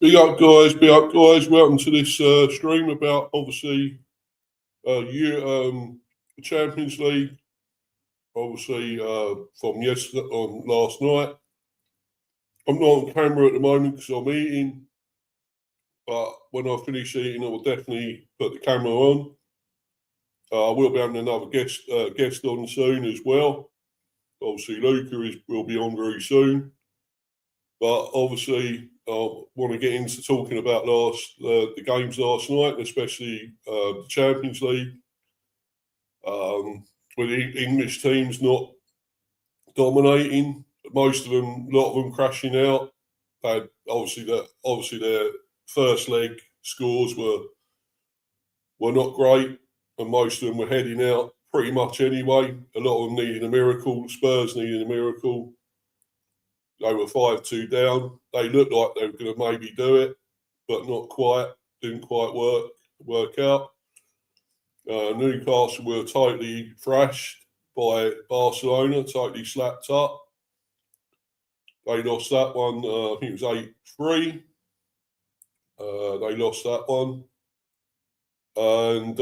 Big up, guys. Big up, guys. Welcome to this stream about obviously the Champions League. Obviously, from yesterday on last night. I'm not on camera at the moment because I'm eating, but when I finish eating, I will definitely put the camera on. I will be having another guest on soon as well. Obviously, Luca will be on very soon. But obviously, I want to get into talking about the games last night, especially the Champions League. With the English teams not dominating, most of them, a lot of them crashing out. Obviously their first leg scores were not great, and most of them were heading out pretty much anyway. A lot of them needing a miracle. Spurs needing a miracle. They were 5-2 down. They looked like they were going to maybe do it, but not quite. Didn't quite work out. Newcastle were totally thrashed by Barcelona, totally slapped up. They lost that one, I think it was 8-3. They lost that one. And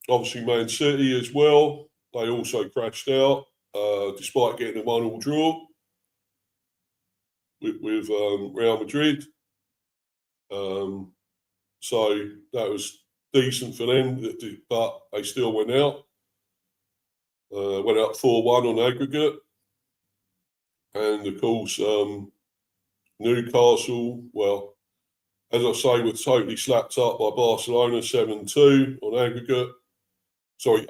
obviously Man City as well. They also crashed out, despite getting a 1-1 draw with Real Madrid. So that was decent for them, but they still went out. Went out 4-1 on aggregate. And of course, Newcastle, well, as I say, were totally slapped up by Barcelona 7-2 on aggregate. Sorry,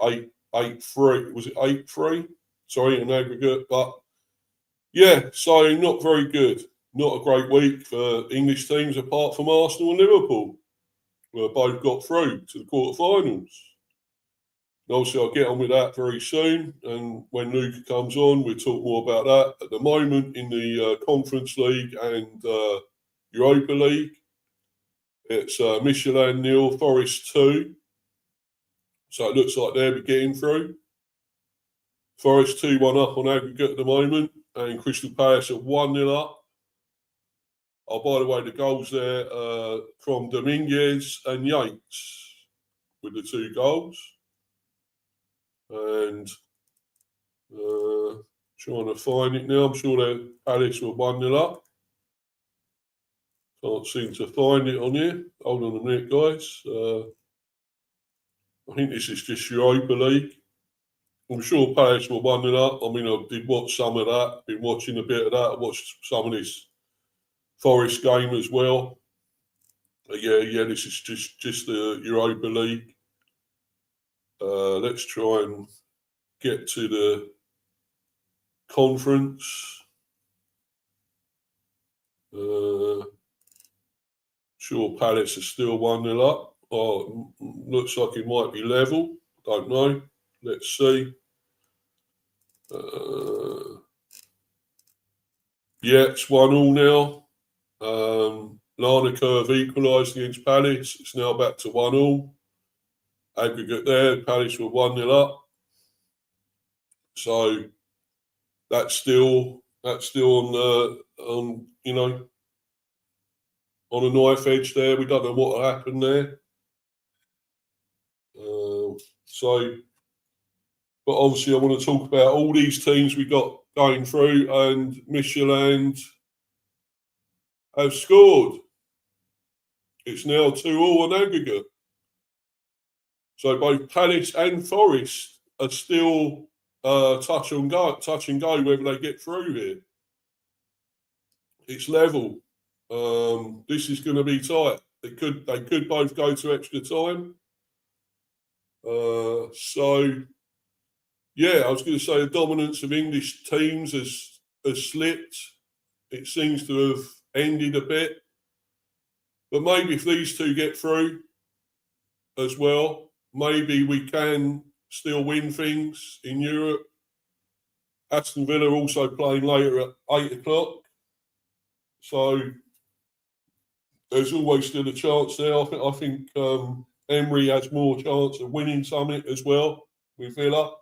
8-3. Was it 8-3? Sorry, on aggregate. But yeah, so not very good. Not a great week for English teams apart from Arsenal and Liverpool, who both got through to the quarterfinals. Obviously, I'll get on with that very soon. And when Luca comes on, we'll talk more about that. At the moment, in the Conference League and Europa League, it's Michelin 0, Forest 2. So it looks like they'll be getting through. Forest 2-1 up on aggregate at the moment. And Crystal Palace are 1-0 up. Oh, by the way, the goals there from Dominguez and Yates with the 2 goals. And trying to find it now. I'm sure that Palace were 1-0 up. Can't seem to find it on here. Hold on a minute, guys. I think this is just Europa League. I'm sure Palace were 1-0 up. I mean, I did watch some of that. Been watching a bit of that. I watched some of this Forest game as well. But yeah, this is just the Europa League. Let's try and get to the conference. Sure, Palace are still 1-0 up. Oh, looks like it might be level. Don't know. Let's see. Yeah, it's 1-1 now. Larnaca have equalised against Palace. It's now back to 1-1. Aggregate there. Palace were 1-0 up. So that's still on on a knife edge there. We don't know what will happen there. But obviously I want to talk about all these teams we got going through, and Michelin have scored. It's now 2-2 on aggregate. So both Palace and Forest are still touch and go whether they get through here. It's level. This is going to be tight. They could both go to extra time. So yeah, I was going to say the dominance of English teams has slipped. It seems to have ended a bit. But maybe if these two get through as well, maybe we can still win things in Europe. Aston Villa also playing later at 8 o'clock. So there's always still a chance there. I think Emery has more chance of winning something as well with Villa.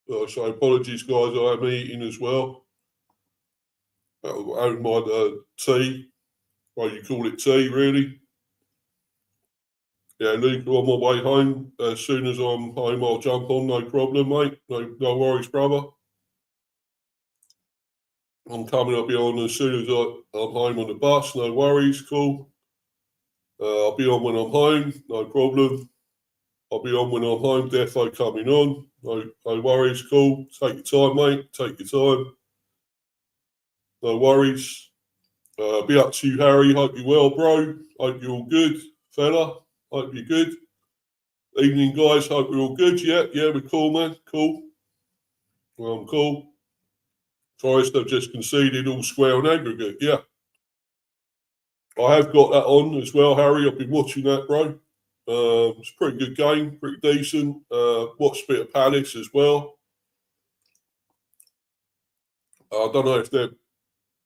So apologies, guys. I am eating as well. Having my tea. Well, you call it tea, really. Yeah, Luke, on my way home. As soon as I'm home, I'll jump on. No problem, mate. No worries, brother. I'm coming. I'll be on as soon as I'm home on the bus. No worries. Cool. I'll be on when I'm home. No problem. I'll be on when I'm home. Defo coming on. No worries. Cool. Take your time, mate. Take your time. No worries. Be up to you, Harry. Hope you're well, bro. Hope you're all good, fella. Hope you're good. Evening, guys. Hope we're all good. Yeah, we're cool, man. Cool. Well, I'm cool. Forest have just conceded all square on aggregate. Yeah. I have got that on as well, Harry. I've been watching that, bro. It's a pretty good game, pretty decent. Watched a bit of Palace as well. I don't know if they're.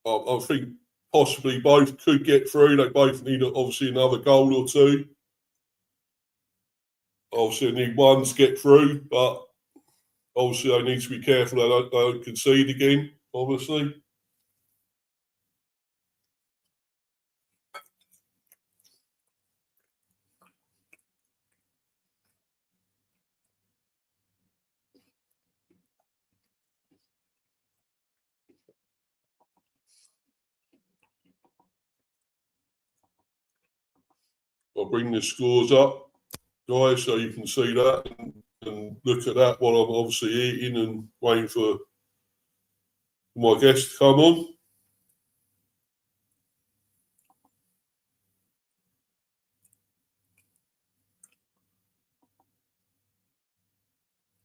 I think possibly both could get through. They both need obviously another goal or two. Obviously, they need one to get through, but obviously they need to be careful they don't concede again. Obviously. I'll bring the scores up, guys, so you can see that and look at that while I'm obviously eating and waiting for my guest to come on.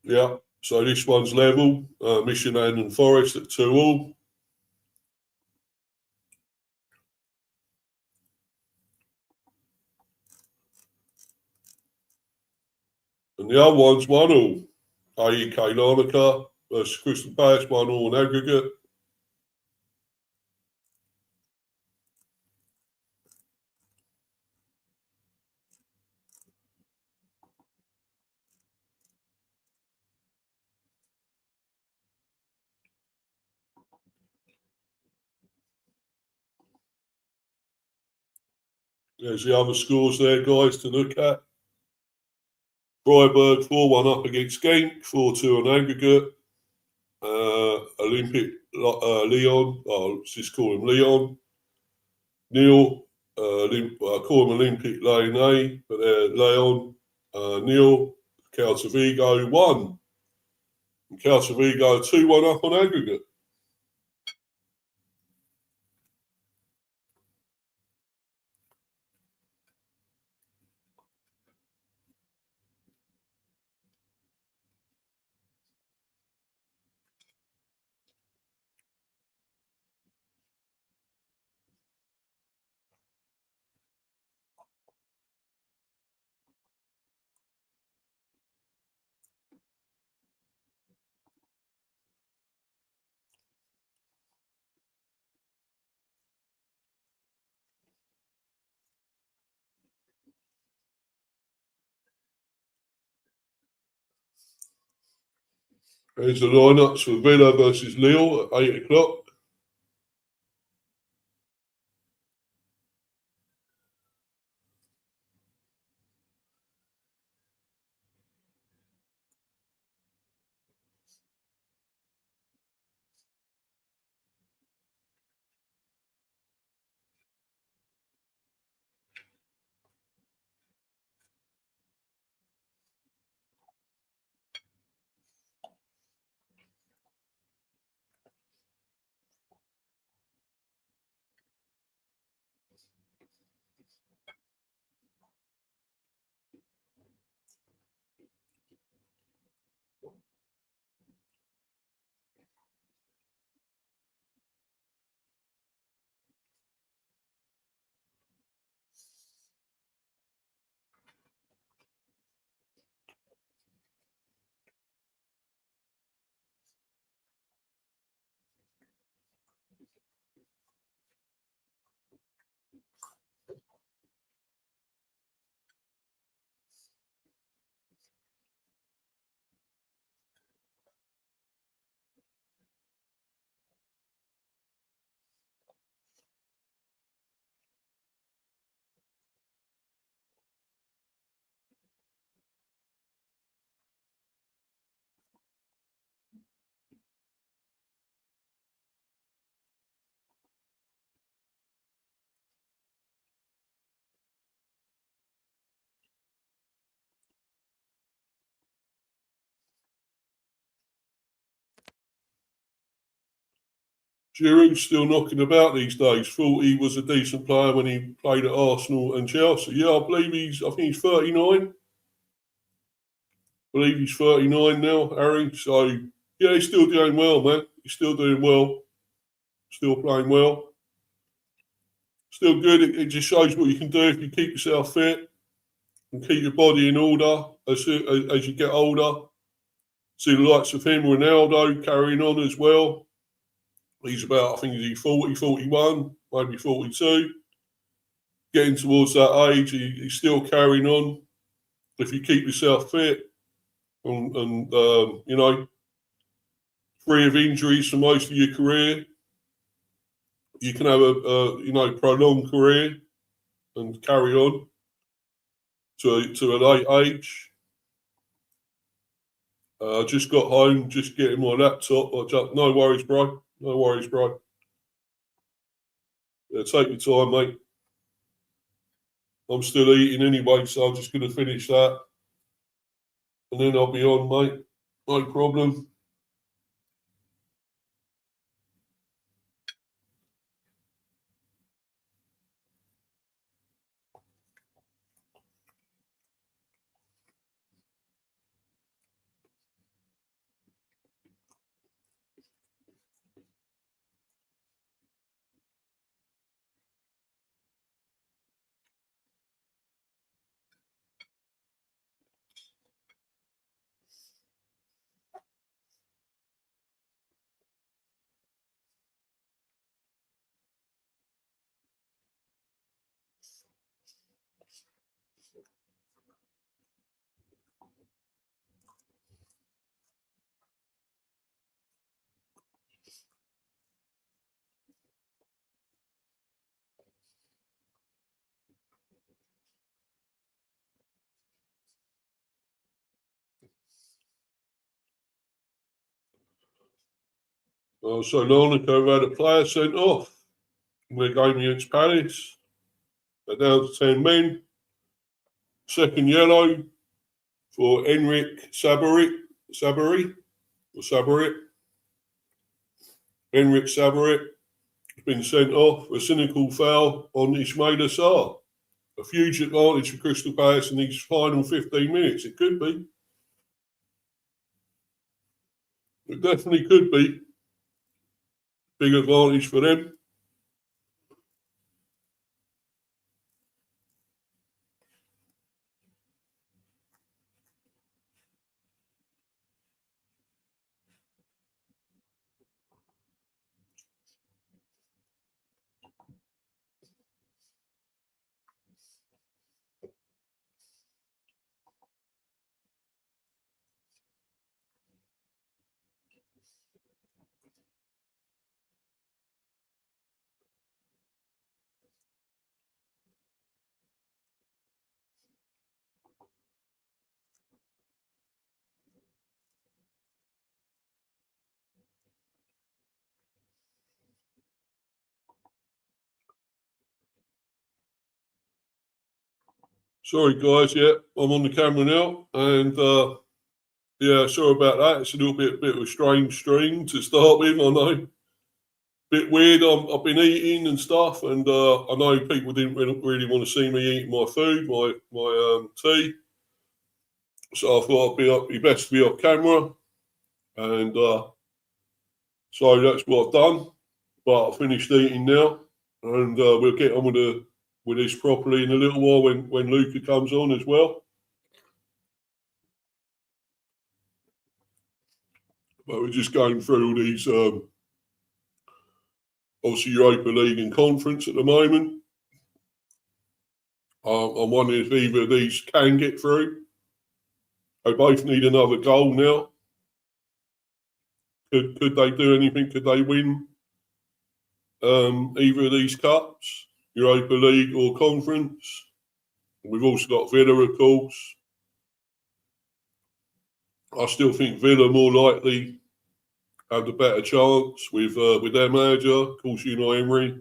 Yeah, so this one's level. Mission and Forest at 2-2. And the other one's 1-1. AEK Larnaca versus Crystal Palace, 1-1 on aggregate. There's the other scores there, guys, to look at. Freiburg 4-1 up against Genk, 4-2 on aggregate. Olympic Leon, let's just call him Leon. Neil, I call him Olympic Lane, but Leon, Neil, Caltavigo 1. And Caltavigo 2-1 up on aggregate. There's the lineups for Villa versus Lille at 8 o'clock. Giroud's still knocking about these days. Thought he was a decent player when he played at Arsenal and Chelsea. Yeah, I think he's 39. I believe he's 39 now, Harry. So, yeah, he's still doing well, man. He's still doing well. Still playing well. Still good. It just shows what you can do if you keep yourself fit and keep your body in order as you get older. See the likes of him, Ronaldo, carrying on as well. He's about, I think he's 40, 41, maybe 42. Getting towards that age, he's still carrying on. If you keep yourself fit and you know, free of injuries for most of your career, you can have a you know, prolonged career and carry on to a late age. Just got home, just getting my laptop. No worries, bro. No worries, bro. Yeah, take your time, mate. I'm still eating anyway, so I'm just going to finish that. And then I'll be on, mate. No problem. So Larnaca had a player sent off. We're going against Palace. They're down to 10 men. Second yellow for Enric Sabari. Enric Sabari has been sent off. A cynical foul on Ismail Assar. A huge advantage for Crystal Palace in these final 15 minutes. It could be. It definitely could be. Big advantage for them. Sorry, guys. Yeah, I'm on the camera now. And yeah, sorry about that. It's a little bit of a strange stream to start with. I know. Bit weird. I've been eating and stuff, and I know people didn't really want to see me eating my food, my tea. So I thought it'd be best to be off camera, and so that's what I've done. But I finished eating now, and we'll get on with this properly in a little while when Luca comes on as well. But we're just going through all these, obviously Europa League and Conference at the moment. I'm wondering if either of these can get through. They both need another goal now. Could they do anything? Could they win either of these cups, Europa League or Conference? We've also got Villa, of course. I still think Villa more likely have the better chance with their manager, of course, Unai Emery,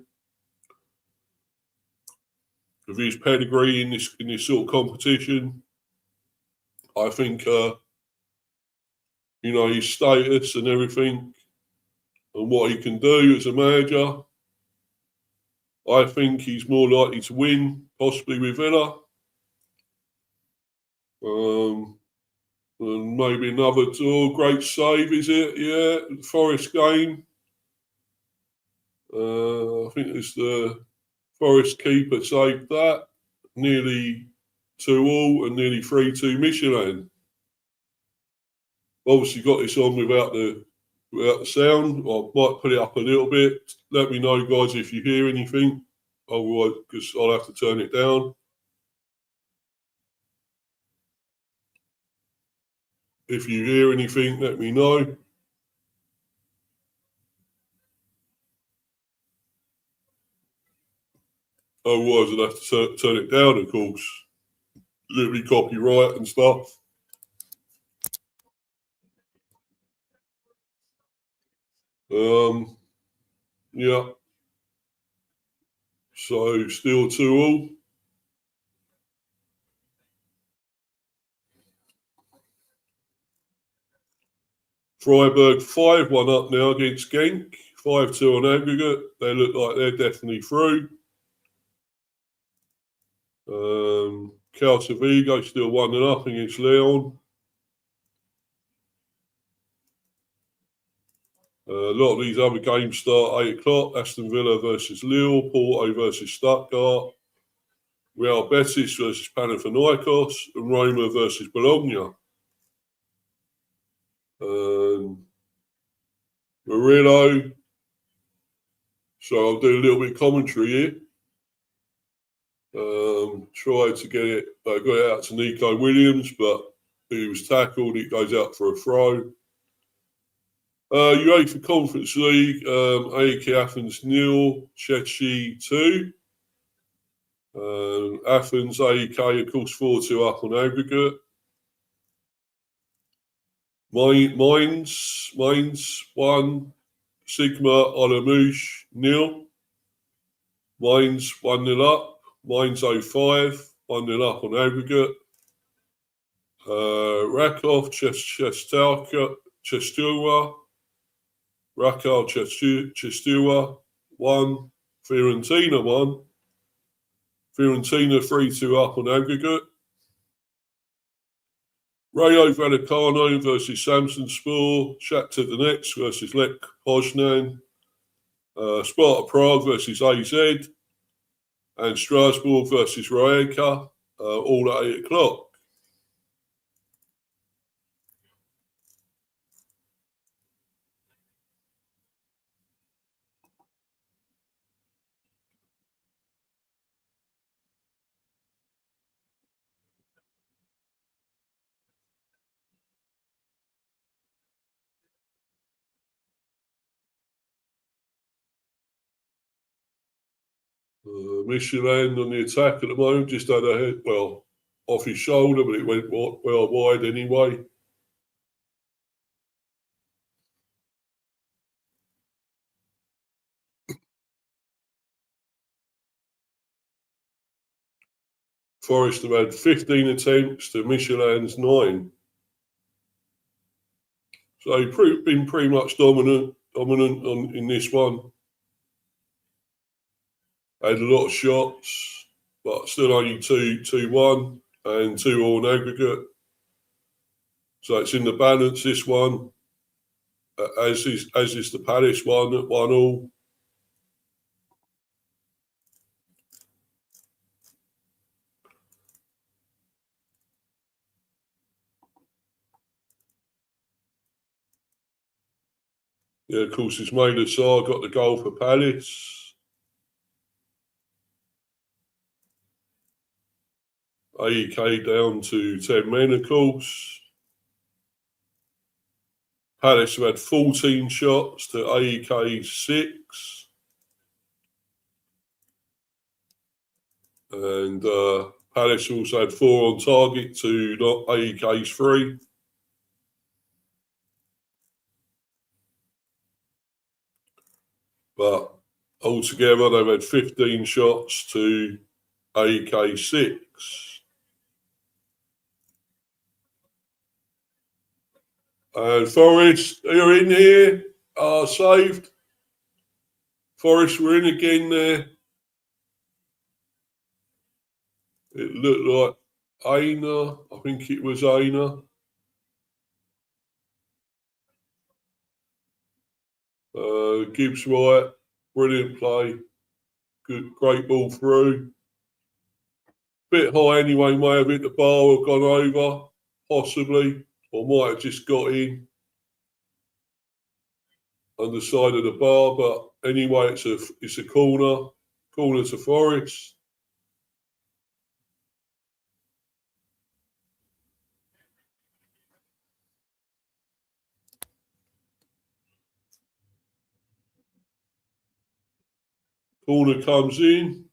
with his pedigree in this sort of competition. I think his status and everything. and what he can do as a manager. I think he's more likely to win, possibly with Villa. And maybe another great save, is it? Yeah, Forest game. I think it's the Forest keeper saved that. Nearly 2-2 and nearly 3-2 Michelin. Obviously got this on without the sound. I might put it up a little bit. Let me know, guys, if you hear anything. Otherwise, because I'll have to turn it down. If you hear anything, let me know. Otherwise, I'll have to turn it down, of course. Literally copyright and stuff. Yeah. So still 2-2. Freiburg 5-1 up now against Genk. 5-2 on aggregate. They look like they're definitely through. Celta Vigo still 1-0 against Leon. A lot of these other games start 8 o'clock. Aston Villa versus Lille, Porto versus Stuttgart, Real Betis versus Panathinaikos, and Roma versus Bologna. Murillo. So I'll do a little bit of commentary here. Tried to get it, got it out to Nico Williams, but he was tackled. It goes out for a throw. UEFA Conference League, AEK Athens 0, Chelsea 2. Athens, AEK, of course, 4-2 up on aggregate. Mainz 1, Sigma Olomouc 0. Mainz 1-0 up. Mainz 05, 1-0 up on aggregate. Rakov Czestochowa. Rakov Czestochowa 1. Fiorentina 1. Fiorentina 3-2 up on aggregate. Rayo Vallecano versus Samsunspor. Shakhtar Donetsk versus Lech Poznan. Sparta Prague versus AZ. And Strasbourg versus Rijeka. All at 8 o'clock. Michelin on the attack at the moment, just had a hit, off his shoulder, but it went well wide anyway. Forest have had 15 attempts to Michelin's 9. So been pretty much dominant in this one. Had a lot of shots, but still only 2-1 and 2-2 on aggregate. So it's in the balance, this one, as is the Palace one at 1-1. Yeah, of course, Ismail Assar got the goal for Palace. AEK down to 10 men, of course. Palace have had 14 shots to AEK 6. And Palace also had 4 on target to AEK's 3. But altogether, they've had 15 shots to AEK 6. And Forest are in here, saved. Forest were in again there. It looked like Aina. I think it was Aina. Gibbs White, brilliant play. Great ball through. Bit high anyway, may have hit the bar or gone over, possibly, or might have just got in on the side of the bar. But anyway, it's a corner to Forest. Corner comes in.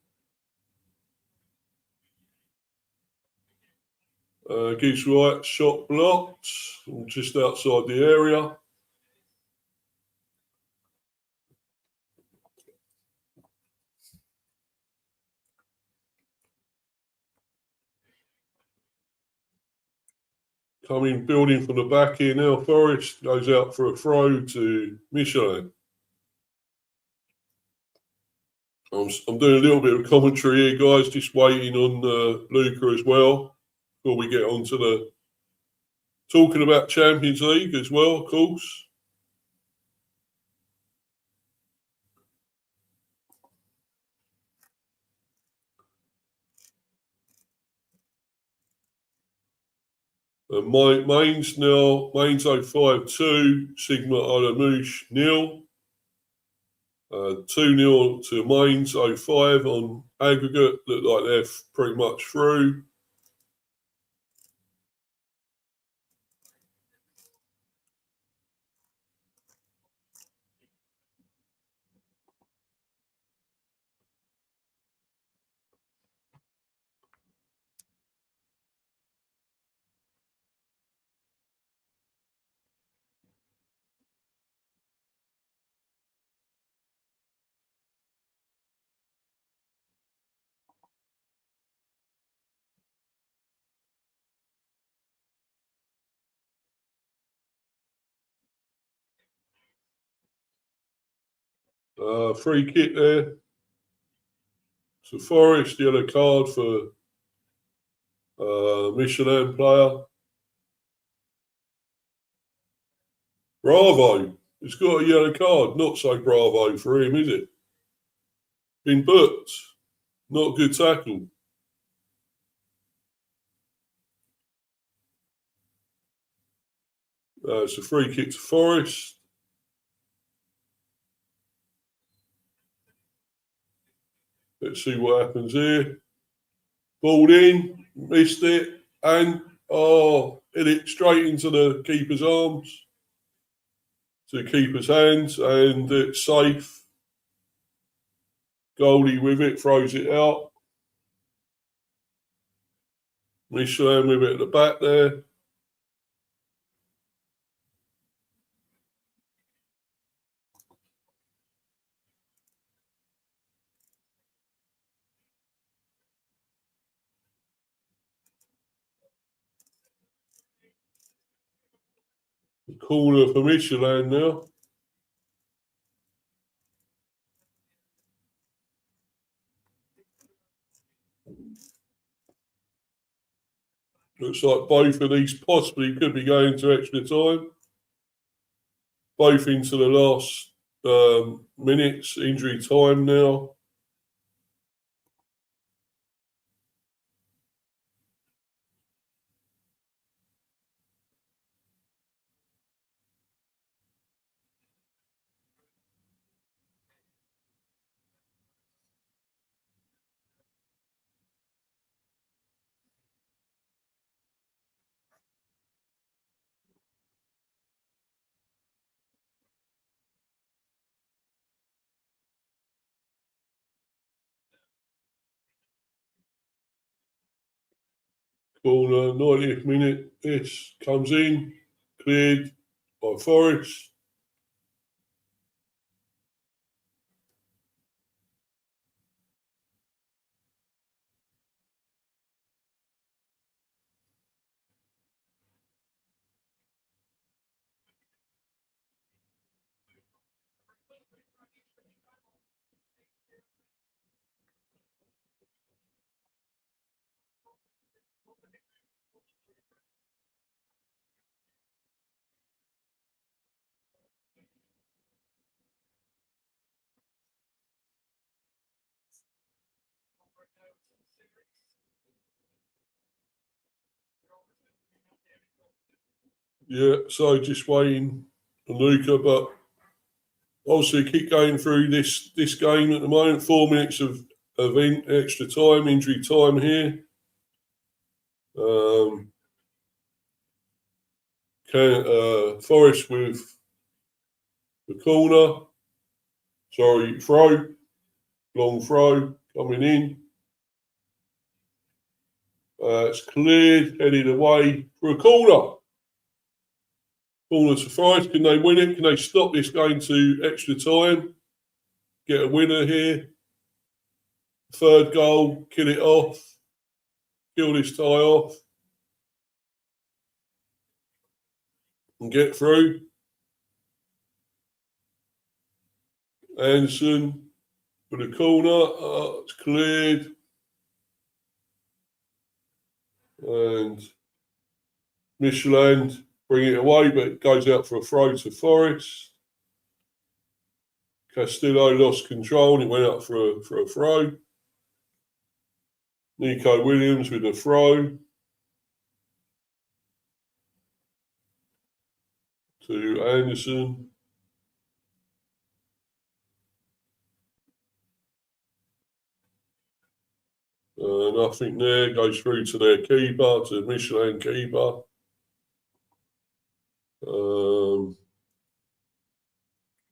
Gibbs White, shot blocked, just outside the area. Coming, building from the back here now. Forest goes out for a throw to Michelin. I'm doing a little bit of commentary here, guys, just waiting on Luca as well before we get on to the talking about Champions League as well, of course. Mainz 052, Sigma Olomouc 0. 2-0 to Mainz 05 on aggregate. Look like they're pretty much through. Free kick there. So Forest, yellow card for Michelin player. Bravo. He's got a yellow card. Not so bravo for him, is it? Been booked. Not a good tackle. It's a free kick to Forest. Let's see what happens here. Balled in, missed it, and hit it straight into the keeper's arms, to the keeper's hands, and it's safe. Goalie with it, throws it out. Michelin with it at the back there. Corner for Michelin now. Looks like both of these possibly could be going to extra time. Both into the last minutes, injury time now. Corner, 90th minute. This comes in, cleared by Forest. Yeah, so just waiting on Luca, but obviously keep going through this game at the moment. 4 minutes of extra time, injury time here. Forest with the corner. Sorry, throw. Long throw coming in. It's cleared, headed away for a corner. Corner to Forest. Can they win it? Can they stop this going to extra time? Get a winner here. Third goal, kill it off. Kill this tie off. And get through. Anderson for the corner. It's cleared. And Michelin bring it away, but it goes out for a throw to Forest. Castillo lost control and it went up for a throw. Nico Williams with a throw to Anderson. Nothing there. Goes through to their keeper, to Michelin keeper.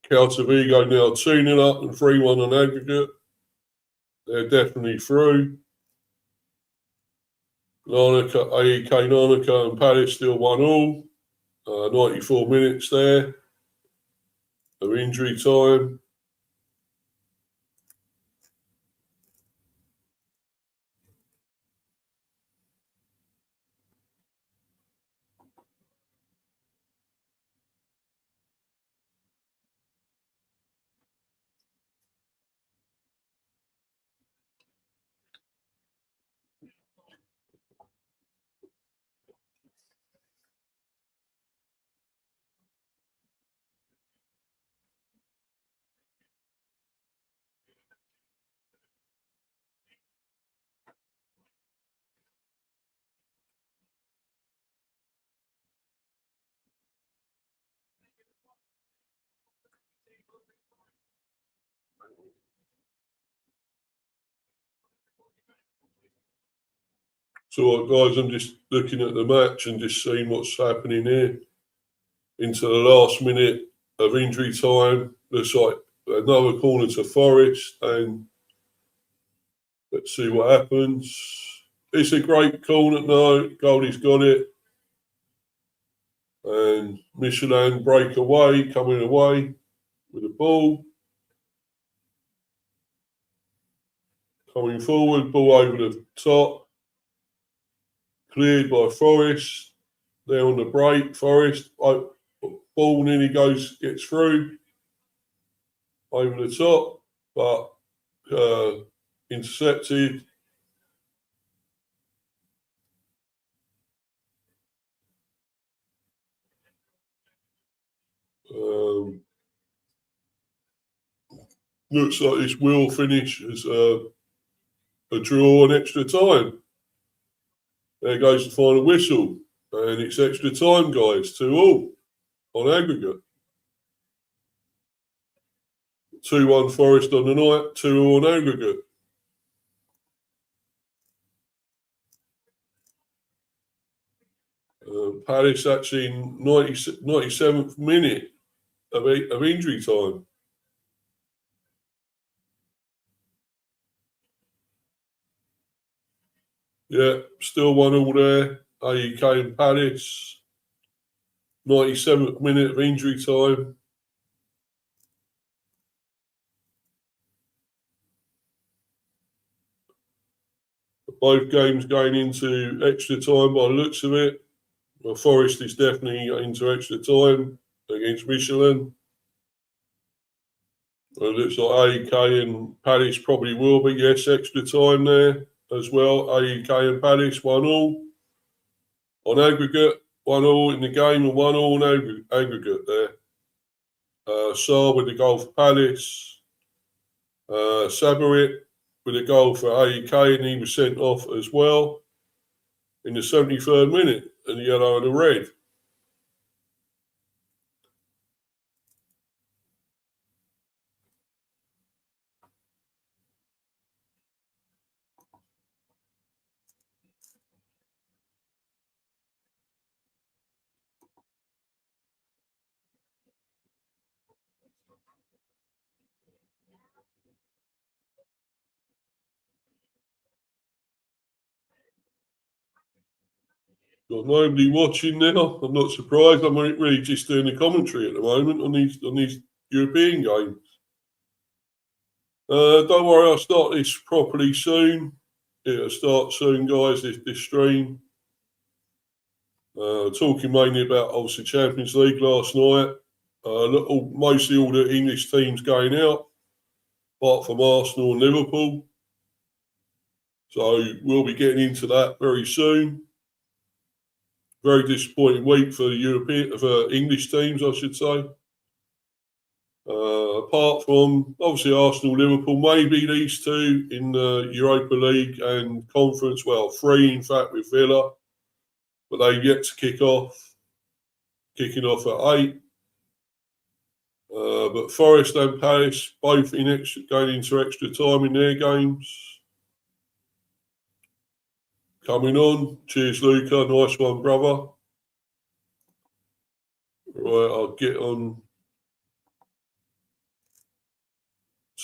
Caltavigo now 2-0 up and 3-1 on aggregate. They're definitely through. AEK Larnaca and Palace still 1-1. 94 minutes there of injury time. So, guys, I'm just looking at the match and just seeing what's happening here. Into the last minute of injury time. Looks like another corner to Forest, and let's see what happens. It's a great corner. No, Goldie's got it. And Michelin break away, coming away with the ball. Coming forward, ball over the top. Cleared by Forest. They're on the break. Forest, ball nearly gets through. Over the top, but intercepted. Looks like this will finish as a draw and extra time. There goes the final whistle. And it's extra time, guys, 2-2 on aggregate. 2-1 Forest on the night, 2-2 on aggregate. Palace actually in 97th minute of injury time. Yeah, still 1-1 there. AEK and Palace. 97th minute of injury time. Both games going into extra time by the looks of it. Well, Forest is definitely into extra time against Michelin. It looks like AEK and Palace probably will be. Yes, extra time there as well. AEK and Palace 1-1 on aggregate. 1-1 in the game and 1-1 on aggregate there. Saar with the goal for Palace. Sabarit with a goal for AEK, and he was sent off as well in the 73rd minute, and the yellow and the red. Got nobody watching now. I'm not surprised. I'm really just doing the commentary at the moment on these European games. Don't worry, I'll start this properly soon. It'll start soon, guys, this stream. Talking mainly about, obviously, Champions League last night. Mostly all the English teams going out, apart from Arsenal and Liverpool. So we'll be getting into that very soon. Very disappointing week for English teams, I should say. Apart from, obviously, Arsenal, Liverpool, maybe these two in the Europa League and Conference. Well, 3, in fact, with Villa. But they've yet to kick off. Kicking off at 8. But Forest and Palace, both going into extra time in their games. Coming on. Cheers, Luca. Nice one, brother. Right, I'll get on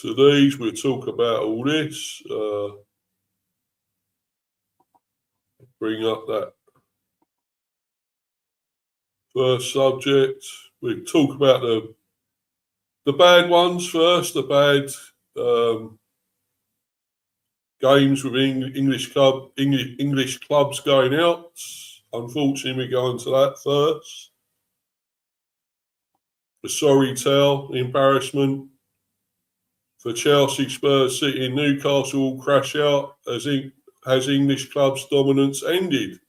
to these. We'll talk about all this. Bring up that first subject. We'll talk about the bad ones first. The bad games with English clubs going out. Unfortunately, we go into that first. The sorry tale, the embarrassment for Chelsea, Spurs, City, and Newcastle all crash out as English clubs' dominance ended.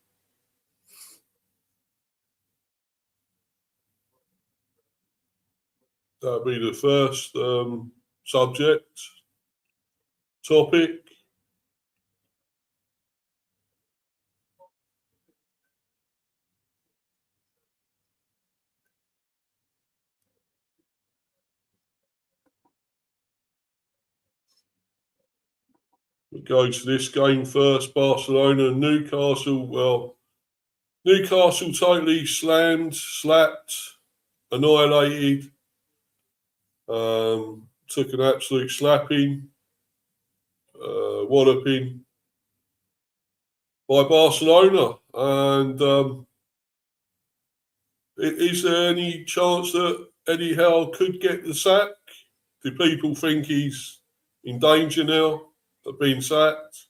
That'll be the first topic. We'll go to this game first, Barcelona and Newcastle. Well, Newcastle totally slapped, annihilated, took an absolute slapping, walloping by Barcelona. And is there any chance that Eddie Howe could get the sack? Do people think he's in danger now of being sacked?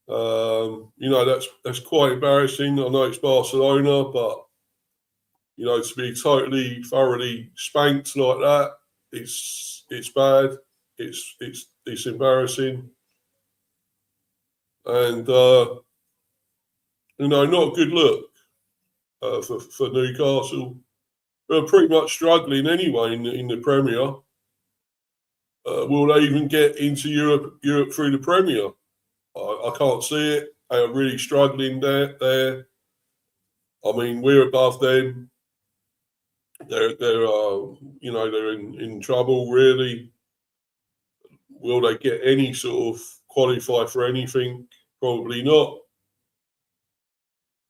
That's quite embarrassing. I know it's Barcelona, but to be thoroughly spanked like that, it's bad. It's embarrassing, and not a good look for Newcastle. They're pretty much struggling anyway in the Premier. Will they even get into Europe through the Premier? I can't see it. They are really struggling there. I mean, we're above them. They're in trouble really. Will they get any sort of qualify for anything? Probably not.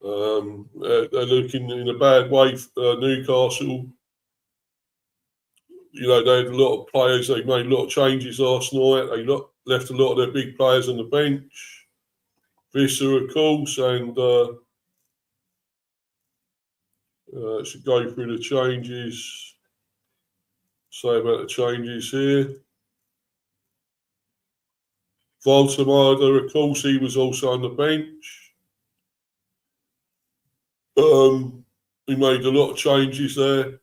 They're looking in a bad way. Newcastle. They had a lot of players. They made a lot of changes last night. They left a lot of their big players on the bench. Visser, of course, and should go through the changes. Say about the changes here. Voltemada, of course, he was also on the bench. He made a lot of changes there.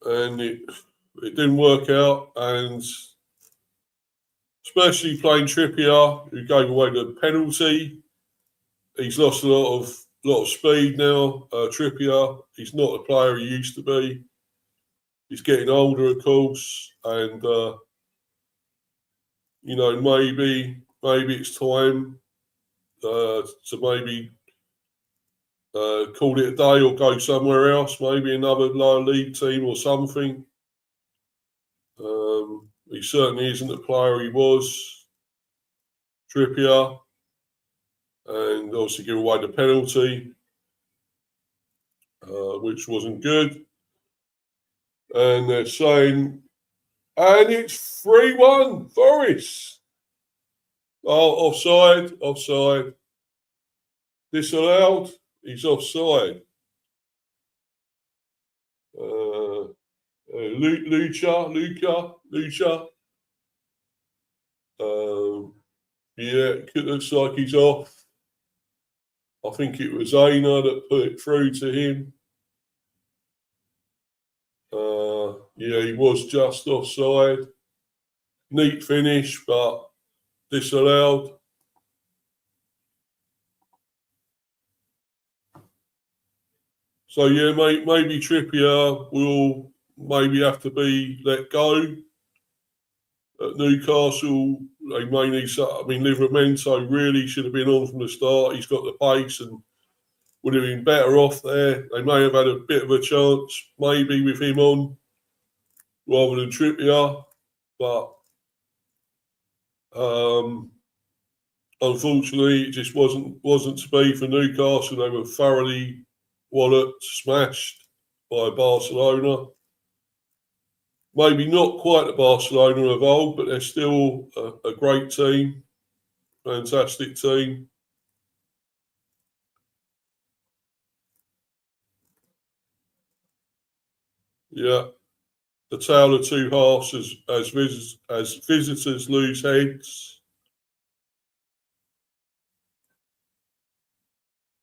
And it didn't work out, and especially playing Trippier, who gave away the penalty. He's lost a lot of speed now. Trippier, he's not the player he used to be. He's getting older, of course, and maybe it's time to maybe call it a day or go somewhere else, maybe another lower league team or something. He certainly isn't the player he was, Trippier, and obviously give away the penalty, which wasn't good. And they're saying, and it's 3-1 Forest. Oh, offside, offside. Disallowed. He's offside. Lucha. Yeah, it looks like he's off. I think it was Aina that put it through to him. Yeah, he was just offside. Neat finish, but disallowed. So yeah, maybe Trippier will maybe have to be let go. At Newcastle, they may need. I mean, Livramento really should have been on from the start. He's got the pace and would have been better off there. They may have had a bit of a chance, maybe with him on rather than Trippier, but unfortunately, it just wasn't to be for Newcastle. They were thoroughly walloped, smashed by Barcelona. Maybe not quite the Barcelona of old, but they're still a great team, fantastic team. Yeah, the tale of two halves as visitors lose heads.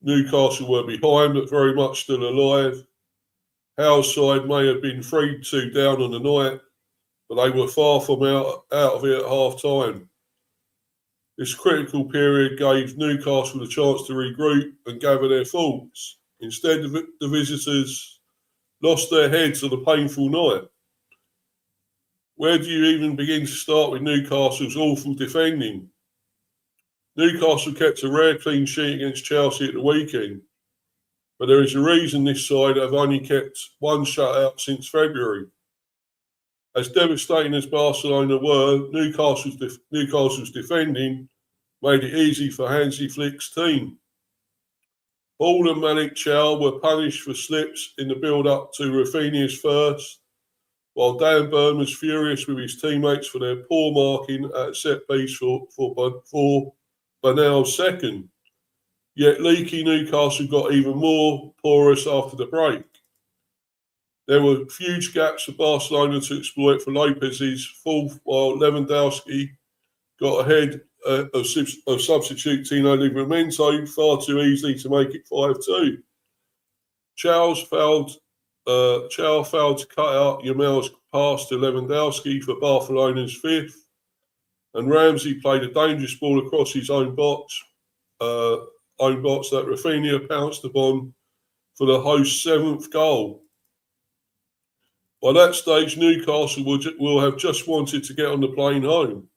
Newcastle were behind, but very much still alive. Howe's side may have been 3-2 down on the night, but they were far from out of it at half time. This critical period gave Newcastle the chance to regroup and gather their thoughts. Instead, the visitors lost their heads on a painful night. Where do you even begin to start with Newcastle's awful defending? Newcastle kept a rare clean sheet against Chelsea at the weekend, but there is a reason this side have only kept one shutout since February. As devastating as Barcelona were, Newcastle's defending made it easy for Hansi Flick's team. Hall and Malik Chow were punished for slips in the build-up to Rafinha's first, while Dan Burn was furious with his teammates for their poor marking at a set piece for Bernal's second. Yet leaky Newcastle got even more porous after the break. There were huge gaps for Barcelona to exploit for Lopez's fourth, while Lewandowski got ahead of substitute Tino Livramento far too easily to make it 5-2. Chow failed to cut out Yamal's pass to Lewandowski for Barcelona's fifth, and Ramsey played a dangerous ball across his own box that Rafinha pounced upon for the host's seventh goal. By that stage, Newcastle will have just wanted to get on the plane home.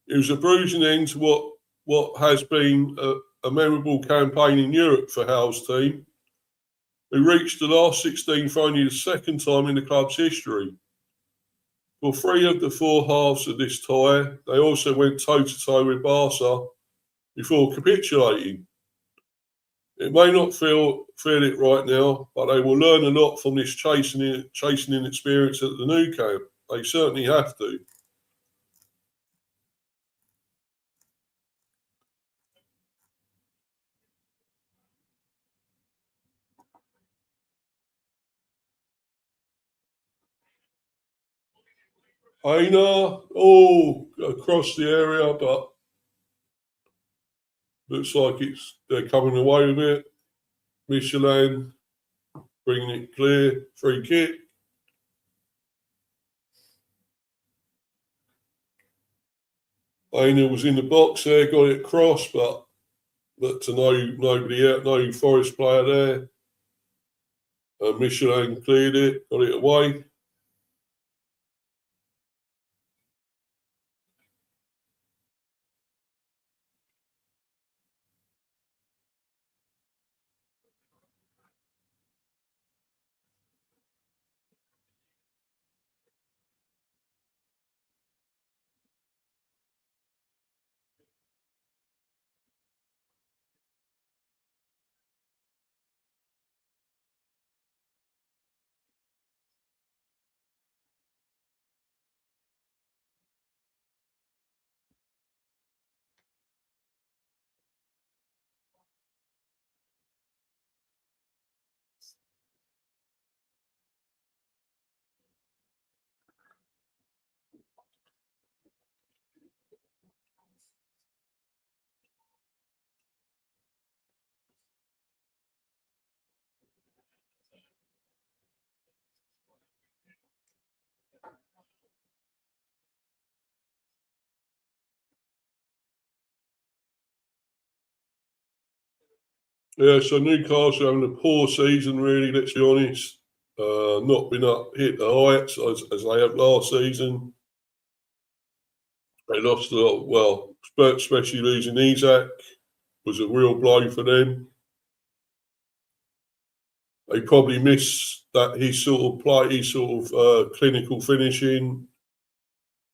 It was a bruising end to what has been a memorable campaign in Europe for Howe's team, who reached the last 16 for only the second time in the club's history. For three of the four halves of this tie, they also went toe-to-toe with Barca before capitulating. It may not feel it right now, but they will learn a lot from this chastening experience at the Nou Camp. They certainly have to. Aina, across the area, but looks like they're coming away with it. Michelin bringing it clear, free kick. Aina was in the box there, got it crossed, but to nobody out, no Forest player there. Michelin cleared it, got it away. Yeah, so Newcastle having a poor season, really, let's be honest. Not been hit the heights as they have last season. They lost a lot, well, especially losing Isaac was a real blow for them. They probably miss that his sort of play, his sort of clinical finishing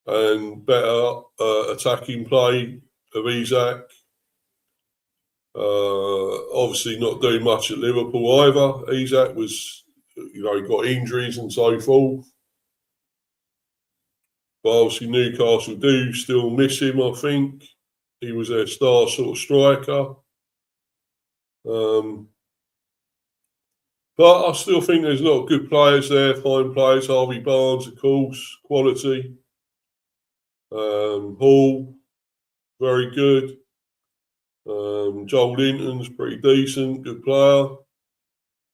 and better attacking play of Isaac. Obviously, not doing much at Liverpool either. Isaac was, he got injuries and so forth. But obviously, Newcastle do still miss him, I think. He was their star sort of striker. But I still think there's a lot of good players there, fine players. Harvey Barnes, of course, quality. Hall, very good. Joel Linton's pretty decent, good player.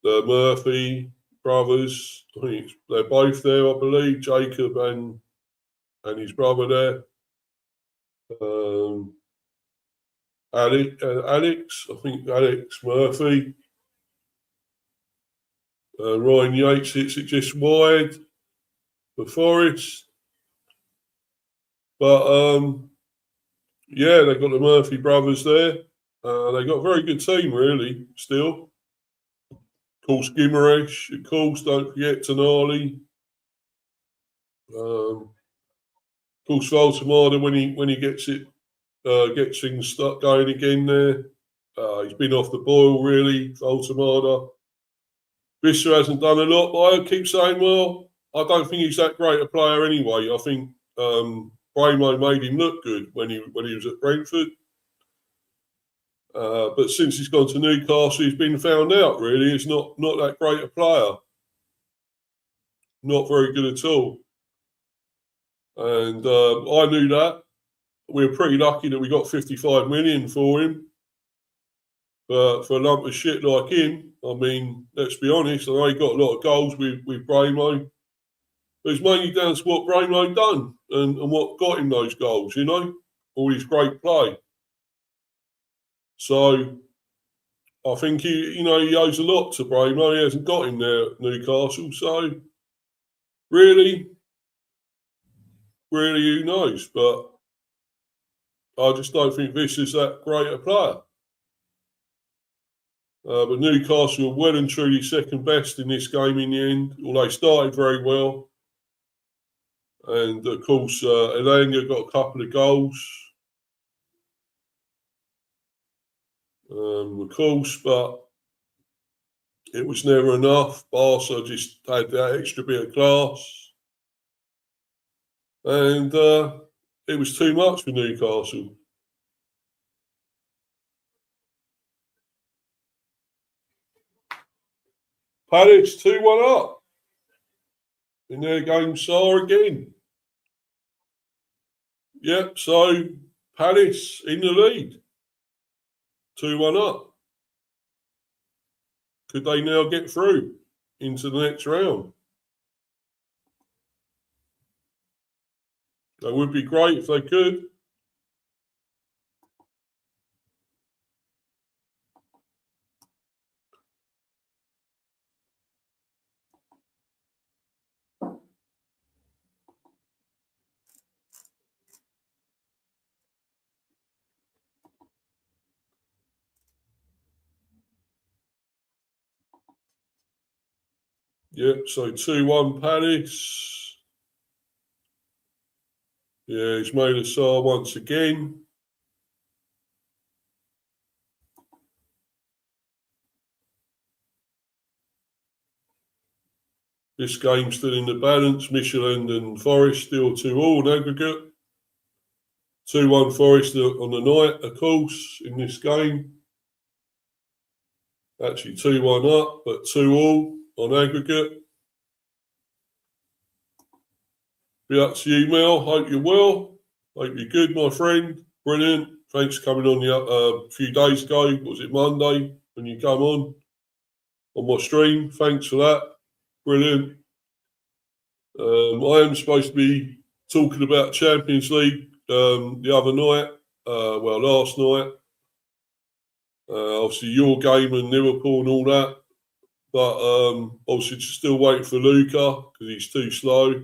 The Murphy brothers, I think they're both there, I believe. Jacob and his brother there. Alex, I think Alex Murphy. Ryan Yates hits it just wide for Forest. But yeah, they've got the Murphy brothers there. They've got a very good team, really, still. Of course, Gimaresh, of course, don't forget Tonali. Of course, Voltemada, when he gets things start going again there. He's been off the boil, really, Voltemada. Visser hasn't done a lot, but I keep saying, well, I don't think he's that great a player anyway. I think Bramo made him look good when he was at Brentford. But since he's gone to Newcastle, he's been found out, really. He's not that great a player. Not very good at all. And I knew that. We were pretty lucky that we got 55 million for him. But for a lump of shit like him, I mean, let's be honest, I know he got a lot of goals with Bramo. But it's mainly down to what Bramo done and what got him those goals, all his great play. So I think he owes a lot to Bramo. He hasn't got him there at Newcastle. So really, who knows? But I just don't think this is that great a player. But Newcastle were well and truly second best in this game in the end, although they started very well. And of course, Elanga got a couple of goals. Of course, but it was never enough. Barca just had that extra bit of class. And it was too much for Newcastle. Palace 2-1 up in their game Sar again. Yep, so Palace in the lead. 2-1 up. Could they now get through into the next round? That would be great if they could. Yep, so 2-1 Palace. Yeah, he's made a Sar once again. This game's still in the balance. Michelin and Forest still 2-2 in aggregate. 2-1 Forest on the night, of course, in this game. Actually 2-1 up, but 2-2 on aggregate. Be up to you, Mel. Hope you're well. Hope you're good, my friend. Brilliant. Thanks for coming on a few days ago. Was it Monday when you come on my stream? Thanks for that. Brilliant. I am supposed to be talking about Champions League the other night. Last night. Obviously, your game and Liverpool and all that. But obviously, just still waiting for Luca because he's too slow.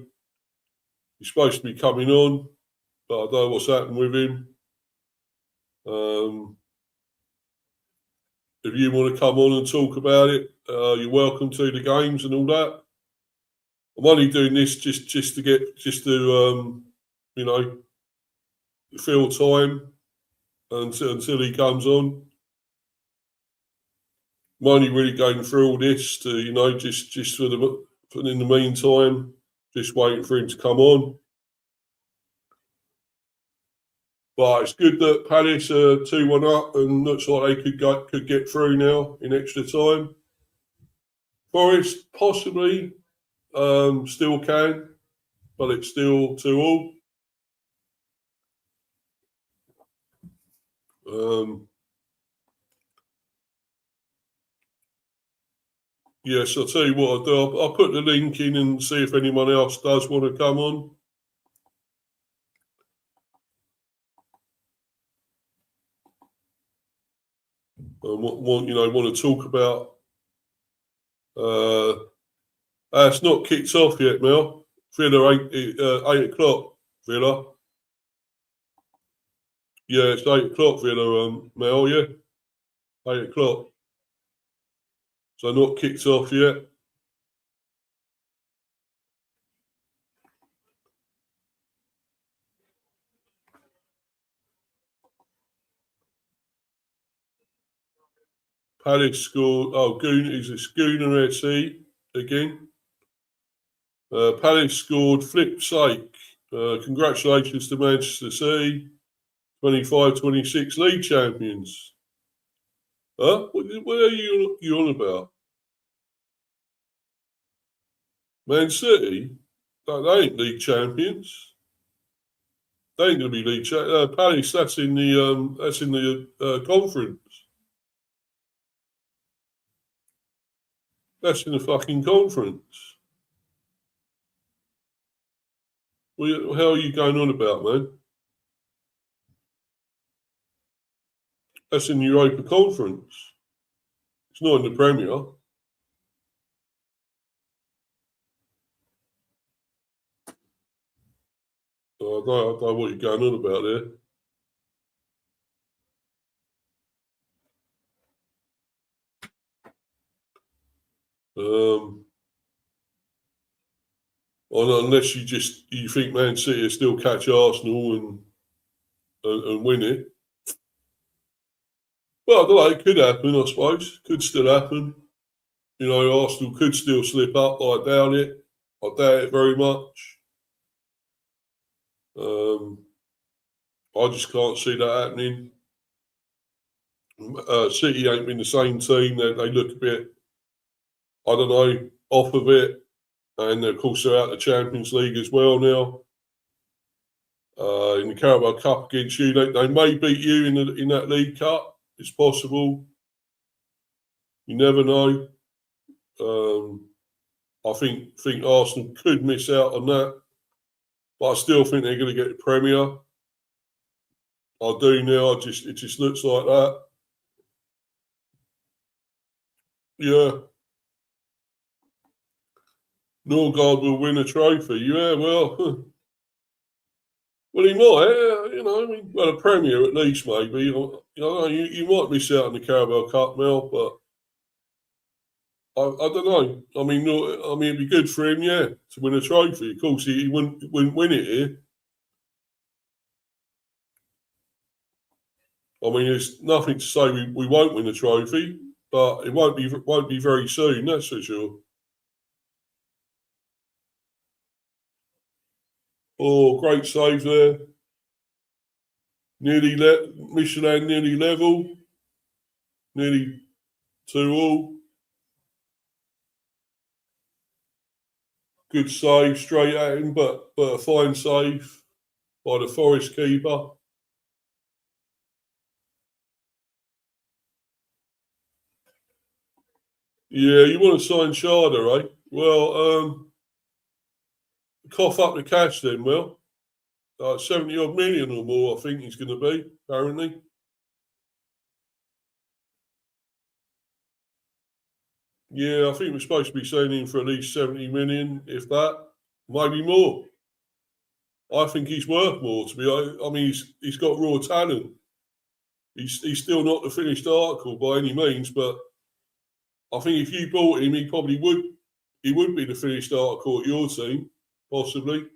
He's supposed to be coming on, but I don't know what's happened with him. If you want to come on and talk about it, you're welcome to the games and all that. I'm only doing this just to fill time until he comes on. I'm only really going through all this to just for in the meantime, just waiting for him to come on. But it's good that Palace are 2-1 up and looks like they could get through now in extra time. Forest possibly still can, but it's still 2-2. Yes, I'll tell you what I'll do. I'll put the link in and see if anyone else does want to come on. Want to talk about. It's not kicked off yet, Mel. Villa 8 o'clock. Villa. Yeah, it's 8 o'clock. Villa, Mel. Yeah, 8 o'clock. So not kicked off yet. Palace scored. Oh, is it Schooner SE again? Palace scored flip's sake. Congratulations to Manchester City, 25-26 league champions. Huh? What are you on about? Man City? They ain't league champions. They ain't going to be league champions. Palace, that's in the conference. That's in the fucking conference. How are you going on about, man? That's in the Europa Conference. It's not in the Premier. I don't know what you're going on about there. Unless you think Man City will still catch Arsenal and win it. Well, I don't know. It could happen, I suppose. Could still happen. Arsenal could still slip up. I doubt it. I doubt it very much. I just can't see that happening. City ain't been the same team. They look a bit, I don't know, off of it. And of course, they're out of the Champions League as well now. In the Carabao Cup against you, they may beat you in that League Cup. It's possible. You never know. I think Arsenal could miss out on that, but I still think they're going to get the Premier. I do now. It just looks like that. Yeah. Norgard will win a trophy. Yeah, well, well, he might. Well, a Premier at least, maybe. You might miss out on the Carabao Cup, Mel, but I don't know. It'd be good for him, yeah, to win a trophy. Of course, he wouldn't win it here. There's nothing to say we won't win a trophy, but it won't be very soon. That's for sure. Oh, great save there. Michelin nearly level. Nearly 2-2. Good save straight at him, but a fine save by the Forest keeper. Yeah, you want to sign Sharda, eh? Well, cough up the cash then, Will. 70 odd million or more, I think he's going to be, apparently. Yeah, I think we're supposed to be selling him for at least 70 million, if that, maybe more. I think he's worth more. To be honest, I mean, he's got raw talent. He's still not the finished article by any means, but I think if you bought him, he probably would. He would be the finished article at your team, possibly.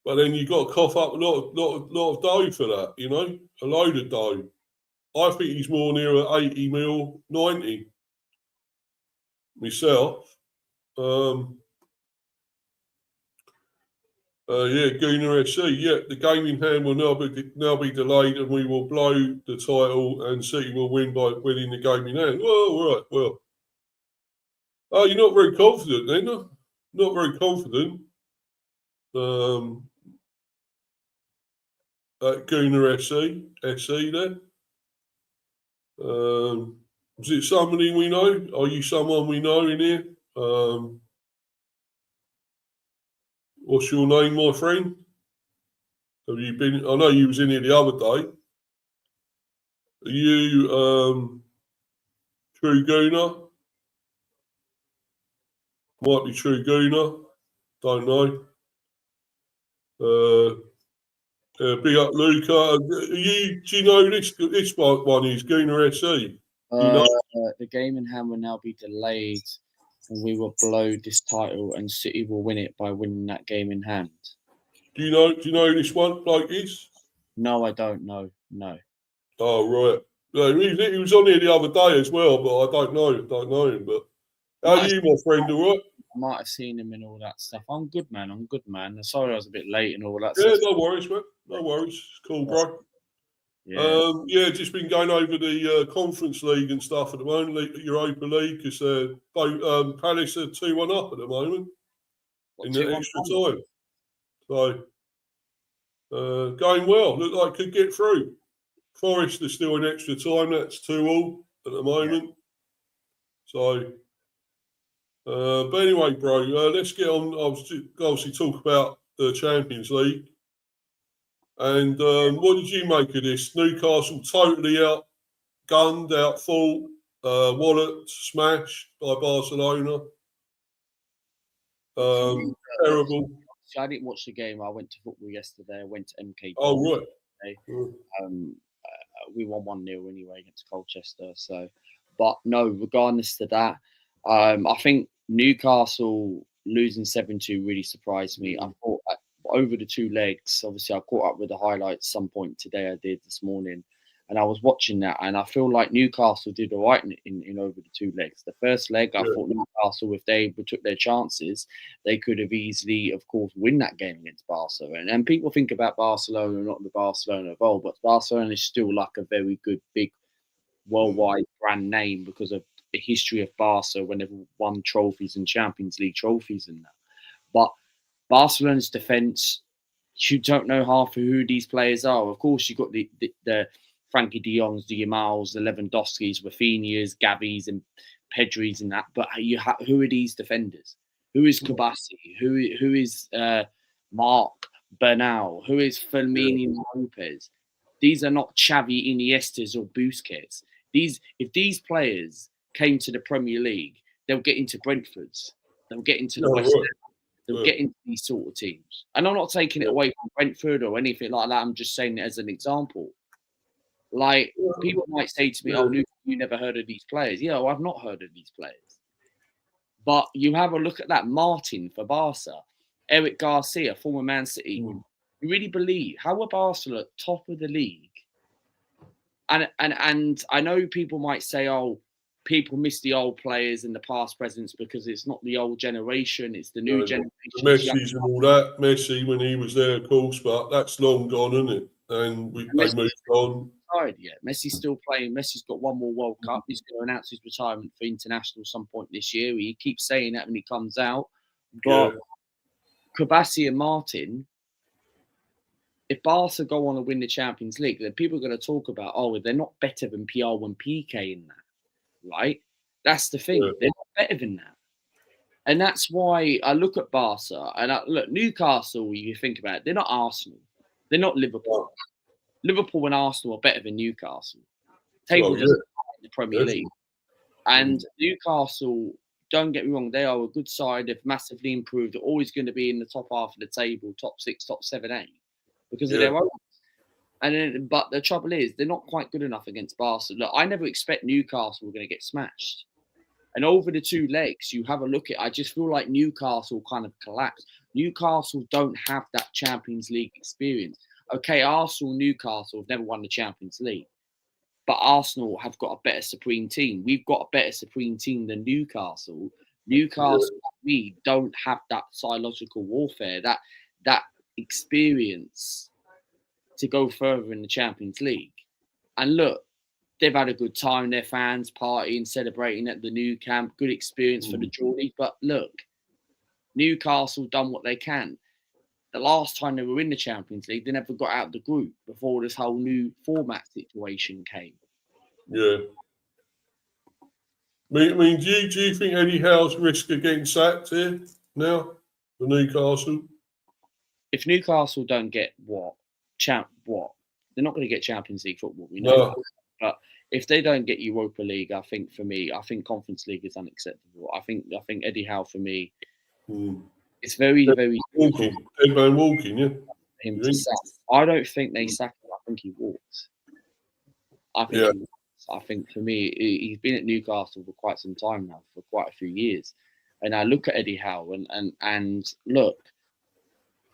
But then you've got to cough up a lot of dough for that, you know, a load of dough. I think he's more near 80 mil, 90 myself. Yeah, Gooner SC. Yeah, the game in hand will now be delayed, and we will blow the title, and City will win by winning the game in hand. Well, all right. Well, oh, you're not very confident, then? No? Not very confident. Gooner SC there. Is it somebody we know? Are you someone we know in here? What's your name, my friend? Have you been? I know you was in here the other day. Are you True Gooner? Might be True Gooner. Don't know. Big up Luca. Do you know this one is Gooner SC? You know? The game in hand will now be delayed, and we will blow this title, and City will win it by winning that game in hand. Do you know who this one like is? No, I don't know. No. Oh right. Yeah, he was on here the other day as well, but I don't know him. But how are you, my friend? All right? I might have seen him and all that stuff. I'm good, man. I'm sorry I was a bit late and all that Yeah, stuff. no worries, man. No worries. It's cool, bro. Yeah. Just been going over the Conference League and stuff at the moment, Europa League, because Palace are 2-1 up at the moment in the extra time. So going well. Look like could get through. Forest are still in extra time. That's 2-2 at the moment. Yeah. So, but anyway, bro, let's get on. Obviously talk about the Champions League. And what did you make of this? Newcastle totally outgunned, outfought, walloped, smashed by Barcelona. Terrible. I didn't watch the game. I went to football yesterday. I went to MK. Oh, right. We won 1-0 anyway against Colchester. So, but no, regardless of that, I think Newcastle losing 7-2 really surprised me. I thought over the two legs, obviously I caught up with the highlights some point today. I did this morning, and I was watching that, and I feel like Newcastle did all right in over the two legs. The first leg, I thought Newcastle, if they took their chances, they could have easily, of course, win that game against Barcelona. And people think about Barcelona, not the Barcelona of old, but Barcelona is still like a very good, big, worldwide brand name because of the history of Barca when they've won trophies and Champions League trophies and that. But Barcelona's defence, you don't know half of who these players are. Of course, you've got the Frankie de Jongs, the Yamals, the Lewandowskis, Rafinhas, Gavis, and Pedris and that. But who are these defenders? Who is Kubasi? Who is Mark Bernal? Who is Fermín Lopez? These are not Xavi, Iniestas, or Busquets. If these players came to the Premier League, they'll get into Brentford's. They'll get into the West Ham. They'll get into these sort of teams. And I'm not taking it away from Brentford or anything like that. I'm just saying it as an example. Like, people might say to me, oh, Luke, you never heard of these players. Yeah, well, I've not heard of these players. But you have a look at that. Martin for Barca. Eric Garcia, former Man City. You really believe, how are Barcelona top of the league? And I know people might say, oh, people miss the old players and the past presents because it's not the old generation, it's the new generation. Messi's and all that. Messi when he was there, of course, but that's long gone, isn't it? And they moved on. Yeah, Messi's still playing. Messi's got one more World Cup. He's going to announce his retirement for international some point this year. He keeps saying that when he comes out. But Kubasi and Martin, if Barca go on to win the Champions League, then people are going to talk about, oh, they're not better than PR1 and PK in that. Right? That's the thing. They're not better than that. And that's why I look at Barca and look, Newcastle, you think about it, they're not Arsenal. They're not Liverpool. Liverpool and Arsenal are better than Newcastle. Table just in the Premier League. And Newcastle, don't get me wrong, they are a good side. They've massively improved. They're always going to be in the top half of the table, top 6, top 7, 8, because of their own. And then, but the trouble is, they're not quite good enough against Barcelona. Look, I never expect Newcastle were going to get smashed. And over the 2 legs, you have a look at. I just feel like Newcastle kind of collapsed. Newcastle don't have that Champions League experience. Okay, Arsenal, Newcastle have never won the Champions League. But Arsenal have got a better supreme team. We've got a better supreme team than Newcastle. Newcastle, we don't have that psychological warfare, that experience to go further in the Champions League. And look, they've had a good time. Their fans partying, celebrating at the new camp. Good experience for the Geordies. But look, Newcastle done what they can. The last time they were in the Champions League, they never got out of the group before this whole new format situation came. Yeah. I mean, do you think Eddie Howe's risk of getting sacked here now for Newcastle? If Newcastle don't get they're not going to get Champions League football. We know that. But if they don't get Europa League, I think Conference League is unacceptable. I think Eddie Howe for me. It's very, very Walking. Dead man walking, yeah. Him to sack. I don't think they sack him. I think he walks. I think for me, he's been at Newcastle for quite some time now, for quite a few years. And I look at Eddie Howe and look,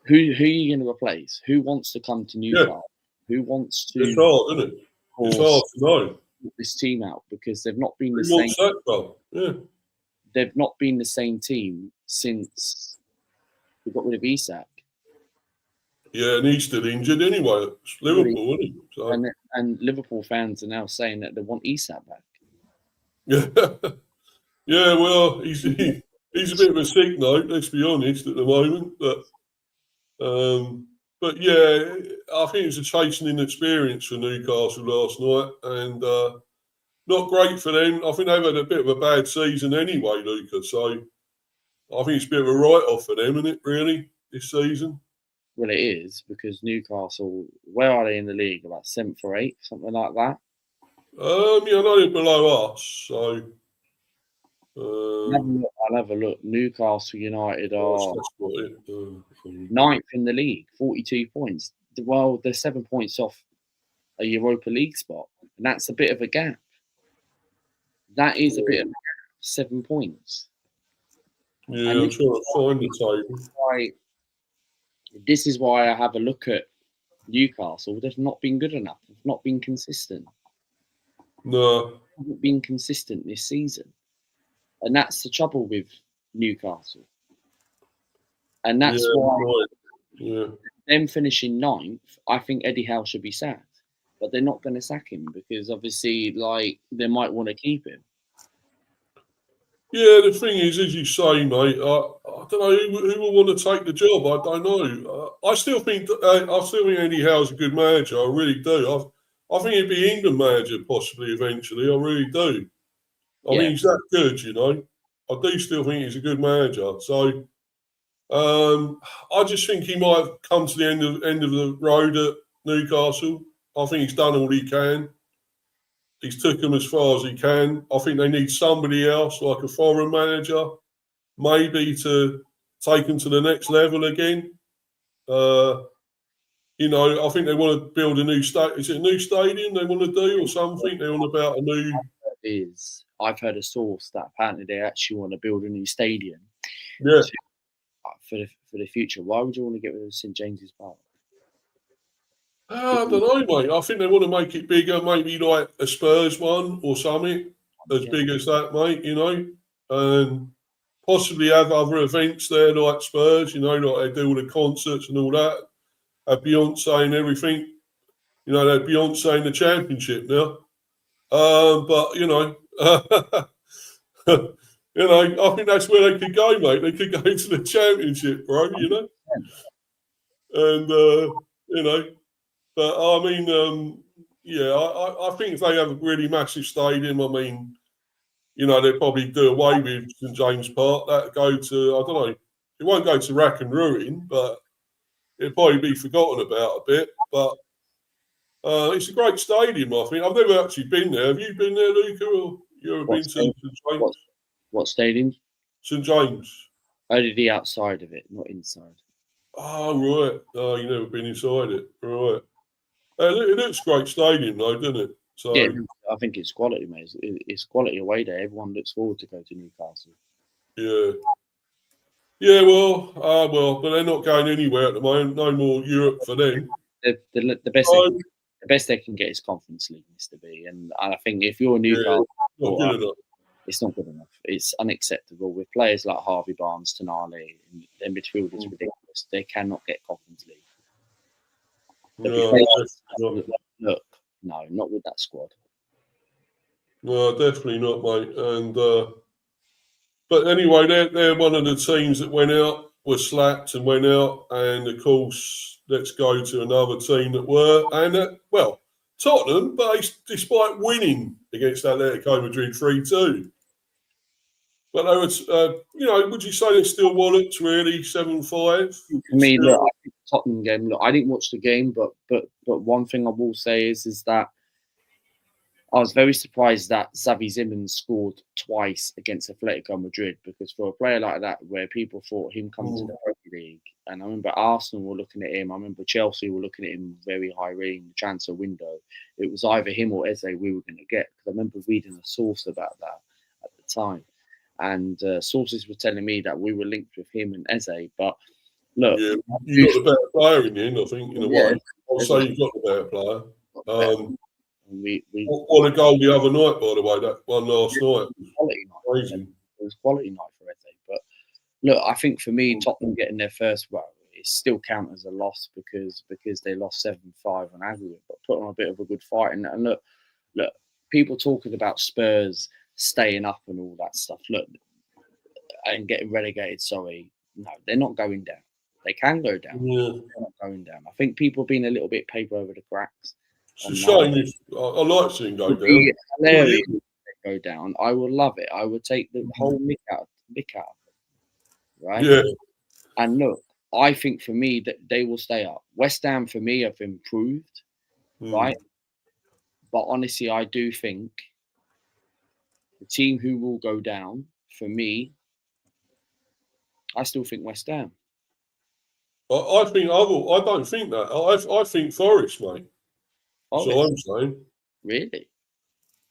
who are you going to replace? Who wants to come to Newcastle? Who wants to? It's hard, isn't it? It's hard to know. This team out because they've not been the same. They've not been the same team since we got rid of Isak. Yeah, and he's still injured anyway. It's Liverpool, isn't he? So. And Liverpool fans are now saying that they want Isak back. Yeah, yeah. Well, he's a bit of a sick note. Let's be honest at the moment, but yeah, I think it was a chastening experience for Newcastle last night, and not great for them. I think they've had a bit of a bad season anyway, Luca. So I think it's a bit of a write-off for them, isn't it? Really, this season. Well, it is because Newcastle, where are they in the league? About 7th or 8th, something like that. Yeah, I know they're below us, so. I'll have a look. Newcastle United are 9th in the league, 42 points. Well, they're 7 points off a Europa League spot, and that's a bit of a gap. That is a bit of a gap, 7 points. Yeah, I'm trying to find the table. This is why I have a look at Newcastle. They've not been good enough. They've not been consistent. No. They haven't been consistent this season. And that's the trouble with Newcastle. And that's why them finishing 9th, I think Eddie Howe should be sacked. But they're not going to sack him because obviously, they might want to keep him. Yeah, the thing is, as you say, mate, I don't know who will want to take the job. I don't know. I still think Eddie Howe's a good manager. I really do. I think he'd be England manager possibly eventually. I really do. I mean, he's that good, you know. I do still think he's a good manager. So I just think he might have come to the end of the road at Newcastle. I think he's done all he can. He's took them as far as he can. I think they need somebody else, like a foreign manager, maybe to take them to the next level again. You know, I think they want to build a new stadium. Is it a new stadium they want to do or something? They're on about a new... I've heard a source that apparently they actually want to build a new stadium. Yeah. For the future. Why would you want to get rid of St James's Park? I don't know, mate. I think they want to make it bigger, maybe like a Spurs one or something, as big as that, mate, you know, and possibly have other events there like Spurs, you know, like they do all the concerts and all that, have Beyonce and everything, you know, they have Beyonce in the Championship now. But, you know, you know, I think that's where they could go, mate. They could go into the Championship, bro, you know, and, you know, but I mean, I think if they have a really massive stadium, I mean, you know, they'll probably do away with St James Park. That go to, I don't know, it won't go to rack and ruin, but it'll probably be forgotten about a bit. But it's a great stadium, I think. I've never actually been there. Have you been there, Luca? Or You ever What been to St what James? what stadium? St James. Only the outside of it, not inside. Oh, right. Oh, you've never been inside it. Right. It looks great stadium, though, doesn't it? So, Yeah, I think it's quality, mate. It's quality away day. Everyone looks forward to go to Newcastle. yeah. Yeah, well, but they're not going anywhere at the moment. No more Europe for them. The best So, the best they can get is Conference League, Mr. B. And I think if you're a yeah, Newcastle not supporter, good enough. it's not good enough. It's unacceptable with players like Harvey Barnes, Tonali, and their midfield is ridiculous. They cannot get Conference League. No, definitely Look, no, not with that squad. no, definitely not, mate. And but anyway, they're one of the teams that went out, were slapped and went out, and of course, let's go to another team that were, and well, Tottenham, but despite winning against Atletico Madrid 3-2. But they were, would you say they're still wallets, really, 7-5? For me, look, I think the Tottenham game. Look, I didn't watch the game, but one thing I will say is that I was very surprised that Xavi Simons scored twice against Atletico Madrid, because for a player like that, where people thought him coming to the Premier League, and I remember Arsenal were looking at him, I remember Chelsea were looking at him very highly in the transfer window. It was either him or Eze we were going to get, because I remember reading a source about that at the time, and sources were telling me that we were linked with him and Eze. But look, Yeah, you got the better player in the end, I think, in a way. I'll say you've got the better player. What a goal the other night, by the way, that one last night. Quality night. Crazy. It was quality night for Eze. But look, I think for me, Tottenham getting their first, well, it still counts as a loss because they lost 7-5 on aggregate, but put on a bit of a good fight. And look, people talking about Spurs staying up and all that stuff. Look, and getting relegated. Sorry, no, they're not going down. They can go down. Yeah. They're not going down. I think people being a little bit paper over the cracks. It's a shame. I like seeing go down. Hilarious if they go down. I will love it. I would take the whole mick out of it, right? Yeah. And look, I think for me that they will stay up. West Ham for me have improved, right? But honestly, I do think the team who will go down for me, I still think West Ham. I don't think that. I think Forest, mate. That's all I'm saying. Really?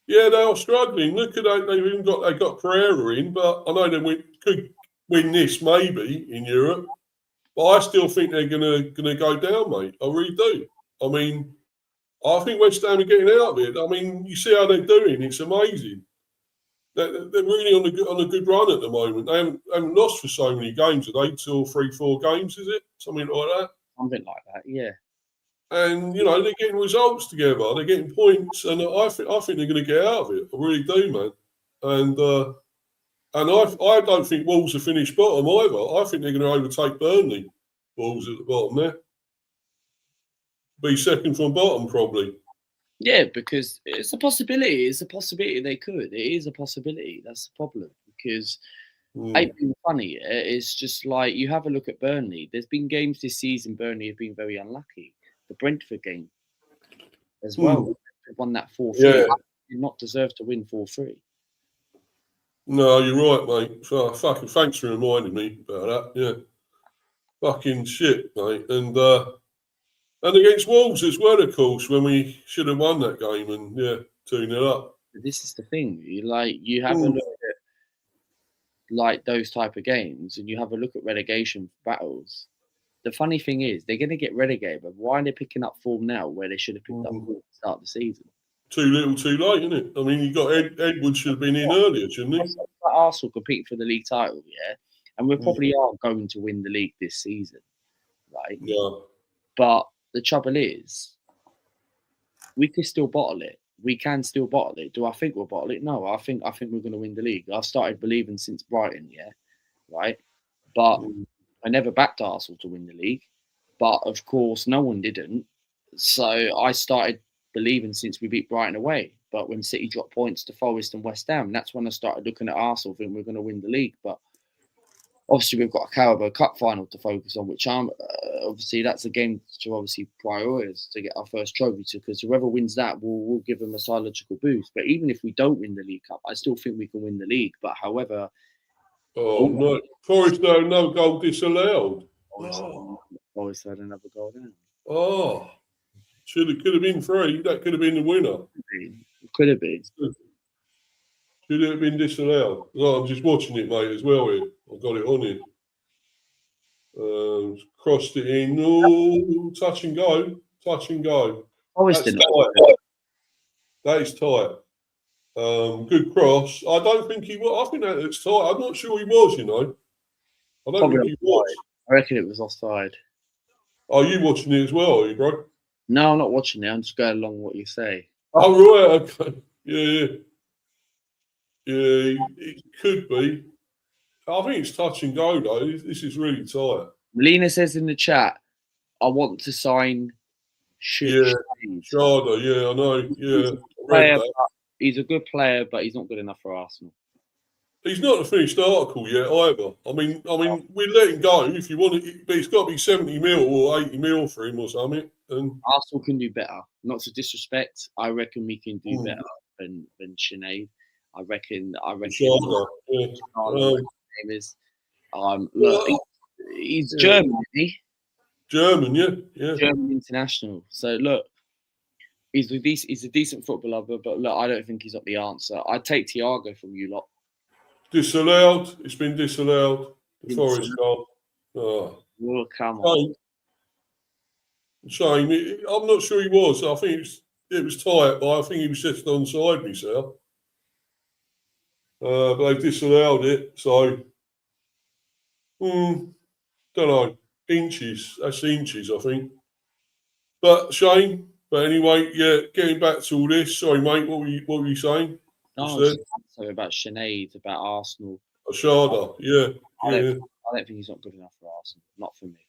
Yeah, they are struggling. Look at that. They got Pereira in, but I know they could win this maybe in Europe. But I still think they're gonna go down, mate. I really do. I mean, I think West Ham are getting out of it. I mean, you see how they're doing. It's amazing. They're really on a good run at the moment. They haven't lost for so many games. Are they 2 or 3, 4 games? Is it something like that? Something like that, yeah. And they're getting results together. They're getting points, and I think they're going to get out of it. I really do, man. And I don't think Wolves are finished bottom either. I think they're going to overtake Burnley. Wolves at the bottom there. Be second from bottom probably. Yeah, because it's a possibility. It's a possibility they could. It is a possibility. That's the problem. Because ain't being funny. It's just like you have a look at Burnley. There's been games this season. Burnley have been very unlucky. The Brentford game as well. They won that 4-3. Yeah. Did not deserve to win 4-3. No, you're right, mate. Fucking thanks for reminding me about that. Yeah. Fucking shit, mate. And against Wolves as well, of course, when we should have won that game, and 2-0 up. But this is the thing. You have a look at like those type of games, and you have a look at relegation battles. The funny thing is, they're going to get relegated, but why are they picking up form now where they should have picked up form at the start of the season? Too little, too late, isn't it? I mean, you got Edwards should have been in earlier, shouldn't he? Arsenal competing for the league title, yeah, and we probably are going to win the league this season, right? Yeah. But the trouble is, we can still bottle it. We can still bottle it. Do I think we'll bottle it? No, I think we're going to win the league. I've started believing since Brighton, yeah, right? But I never backed Arsenal to win the league. But of course, no one didn't. So I started believing since we beat Brighton away. But when City dropped points to Forest and West Ham, that's when I started looking at Arsenal, thinking we're going to win the league. But obviously we've got a Carabao Cup final to focus on, which I'm obviously that's a game to obviously prioritise to get our first trophy to, because whoever wins that will give them a psychological boost. But even if we don't win the League Cup, I still think we can win the league. But however, Oh no, Forest though, no goal disallowed. always had another goal down. Oh, could have been 3. That could have been the winner. It could have been. Should have been disallowed. No, I'm just watching it, mate, as well here. I've got it on here. Crossed it in. Oh, touch and go. Touch and go. Always That's didn't. tight. That is tight. Good cross. I don't think he was. I think that's tight. I'm not sure he was, you know. I don't Probably think he was. I reckon it was offside. Are you watching it as well, are you, bro? No, I'm not watching it. I'm just going along what you say. Oh, right. Okay. Yeah. Yeah, it could be. I think it's touch and go, though. This is really tight. Melina says in the chat, I want to sign Yeah. Sharda, yeah, I know. Yeah. I read that. He's a good player, but he's not good enough for Arsenal. He's not a finished article yet either. I mean, we let him go if you want it, but it's got to be 70 mil or 80 mil for him or something. And Arsenal can do better. Not to disrespect, I reckon we can do better than Sinead. I reckon. Sharda, yeah. Name is. Look, he's German, isn't he? German, yeah. German international. So look, he's a decent footballer, but look, I don't think he's got the answer. I'd take Thiago from you lot. Disallowed. It's been disallowed. The Forest goal. Oh, come on. Shame. I'm not sure he was. I think it was tight, but I think he was just onside myself. But they've disallowed it, so don't know. Inches. That's inches, I think. But shame. But anyway, yeah. Getting back to all this. Sorry, mate. What were you saying? No, so about Sinead, about Arsenal. Sharda, yeah. I don't think he's not good enough for Arsenal. Not for me.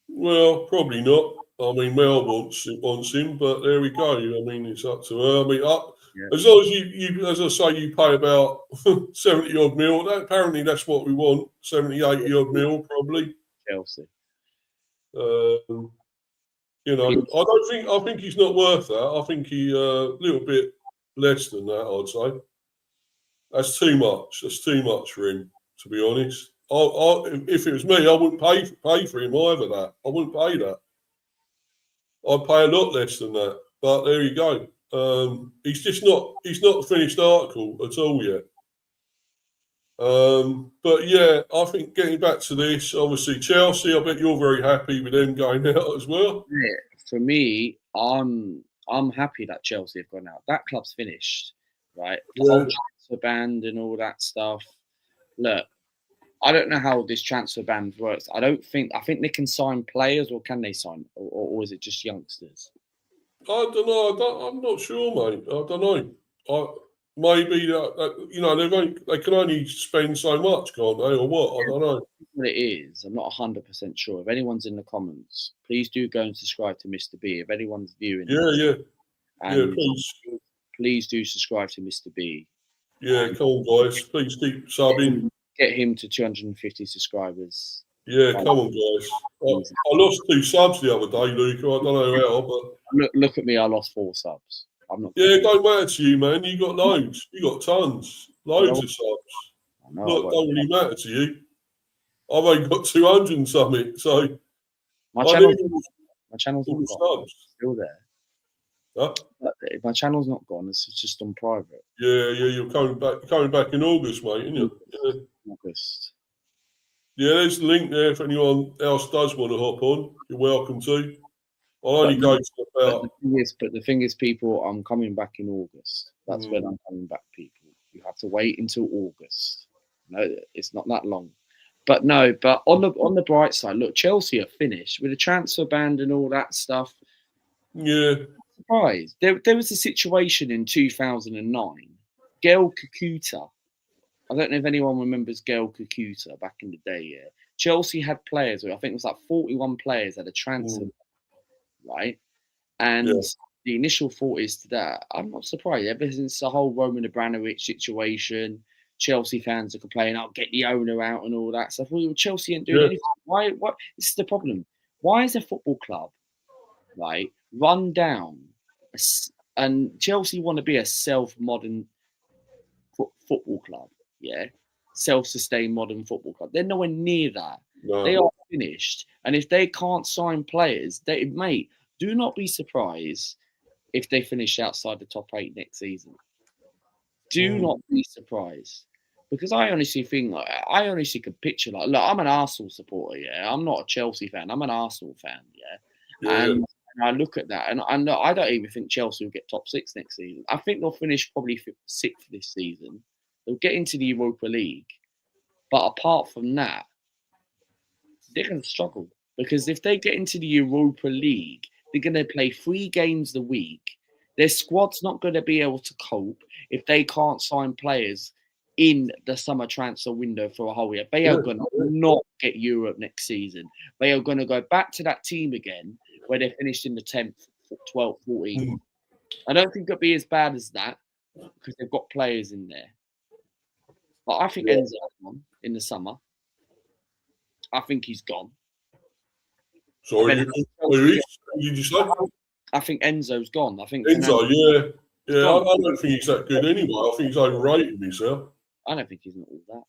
Well, probably not. I mean, Mel wants him, but there we go. I mean, it's up to her. I mean, as long as you, as I say, you pay about 70 odd mil. Apparently, that's what we want. 70, 80 odd mil, probably. Chelsea. You know, I think he's not worth that. I think he a little bit less than that, I'd say. That's too much. That's too much for him, to be honest. If it was me, I wouldn't pay for him either. That I wouldn't pay that. I'd pay a lot less than that. But there you go. He's just not. He's not a finished article at all yet. But yeah, I think getting back to this, obviously Chelsea. I bet you're very happy with them going out as well. Yeah, for me, I'm happy that Chelsea have gone out. That club's finished, right? The whole transfer ban and all that stuff. Look, I don't know how this transfer ban works. I think they can sign players, or can they sign, or is it just youngsters? I don't know. I'm not sure, mate. I don't know. Maybe they can only spend so much, can't they, or what? I don't know. What it is, I'm not 100% sure. If anyone's in the comments, please do go and subscribe to Mr. B. If anyone's viewing, please do subscribe to Mr. B. Yeah, come on, guys. Please keep subbing. Get him to 250 subscribers. Yeah, come on, guys. I lost 2 subs the other day, Luca. I don't know how, but look at me. I lost 4 subs. I'm not. Yeah, it don't matter to you, man. You got loads. You got tons, loads of subs. Don't really matter to you. I've only got 200 and something. So my channel's not gone. It's still there. Huh? My channel's not gone. It's just on private. Yeah. You're coming back in August, mate, aren't you? Yeah. August. Yeah, there's the link there if anyone else does want to hop on. You're welcome to. I'll only go to about. But the thing is, people, I'm coming back in August. That's when I'm coming back, people. You have to wait until August. No, it's not that long. But on the bright side, look, Chelsea are finished with the transfer ban and all that stuff. Yeah. Surprised. There was a situation in 2009. Gail Kakuta. I don't know if anyone remembers Gail Kakuta back in the day. Yeah, Chelsea had players. I think it was like 41 players at a transfer, right? And the initial thought is that I'm not surprised. Ever since the whole Roman Abramovich situation, Chelsea fans are complaining, "I'll get the owner out" and all that stuff. Well, Chelsea ain't doing anything. Why? What? This is the problem. Why is a football club, right, run down, and Chelsea want to be a self-modern football club, yeah, self-sustained modern football club? They're nowhere near that. No. They are finished, and if they can't sign players, mate, do not be surprised if they finish outside the top 8 next season. Do not be surprised, because I honestly think, I honestly could picture, like, look, I'm an Arsenal supporter, yeah. I'm not a Chelsea fan. I'm an Arsenal fan, yeah. And I look at that, and I don't even think Chelsea will get top 6 next season. I think they'll finish probably 6th this season. They'll get into the Europa League, but apart from that, they're going to struggle, because if they get into the Europa League, they're going to play 3 games a week. Their squad's not going to be able to cope if they can't sign players in the summer transfer window for a whole year. They are going to not get Europe next season. They are going to go back to that team again where they finished in the 10th, 12th, 14th. I don't think it'll be as bad as that, because they've got players in there. But I think Enzo's gone in the summer. I think he's gone. Sorry, did you say? I think Enzo's gone. I think Enzo, yeah. I don't think he's that good anyway. I think he's overrated himself. I don't think he's not all that.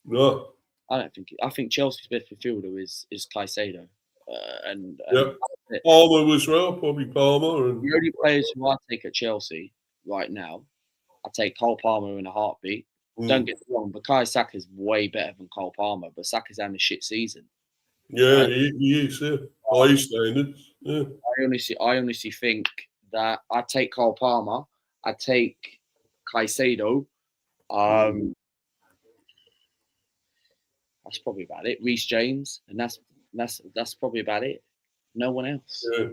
No. I think Chelsea's best midfielder is Caicedo. Palmer as well, probably Palmer. And the only players who I take at Chelsea right now, I take Cole Palmer in a heartbeat. Don't get me wrong, Bukayo Saka is way better than Cole Palmer, but Saka's having a shit season. Yeah, he is. Yeah, by his standards. Yeah. I honestly think that I take Cole Palmer, I take Caicedo. That's probably about it. Reece James, and that's probably about it. No one else. Yeah.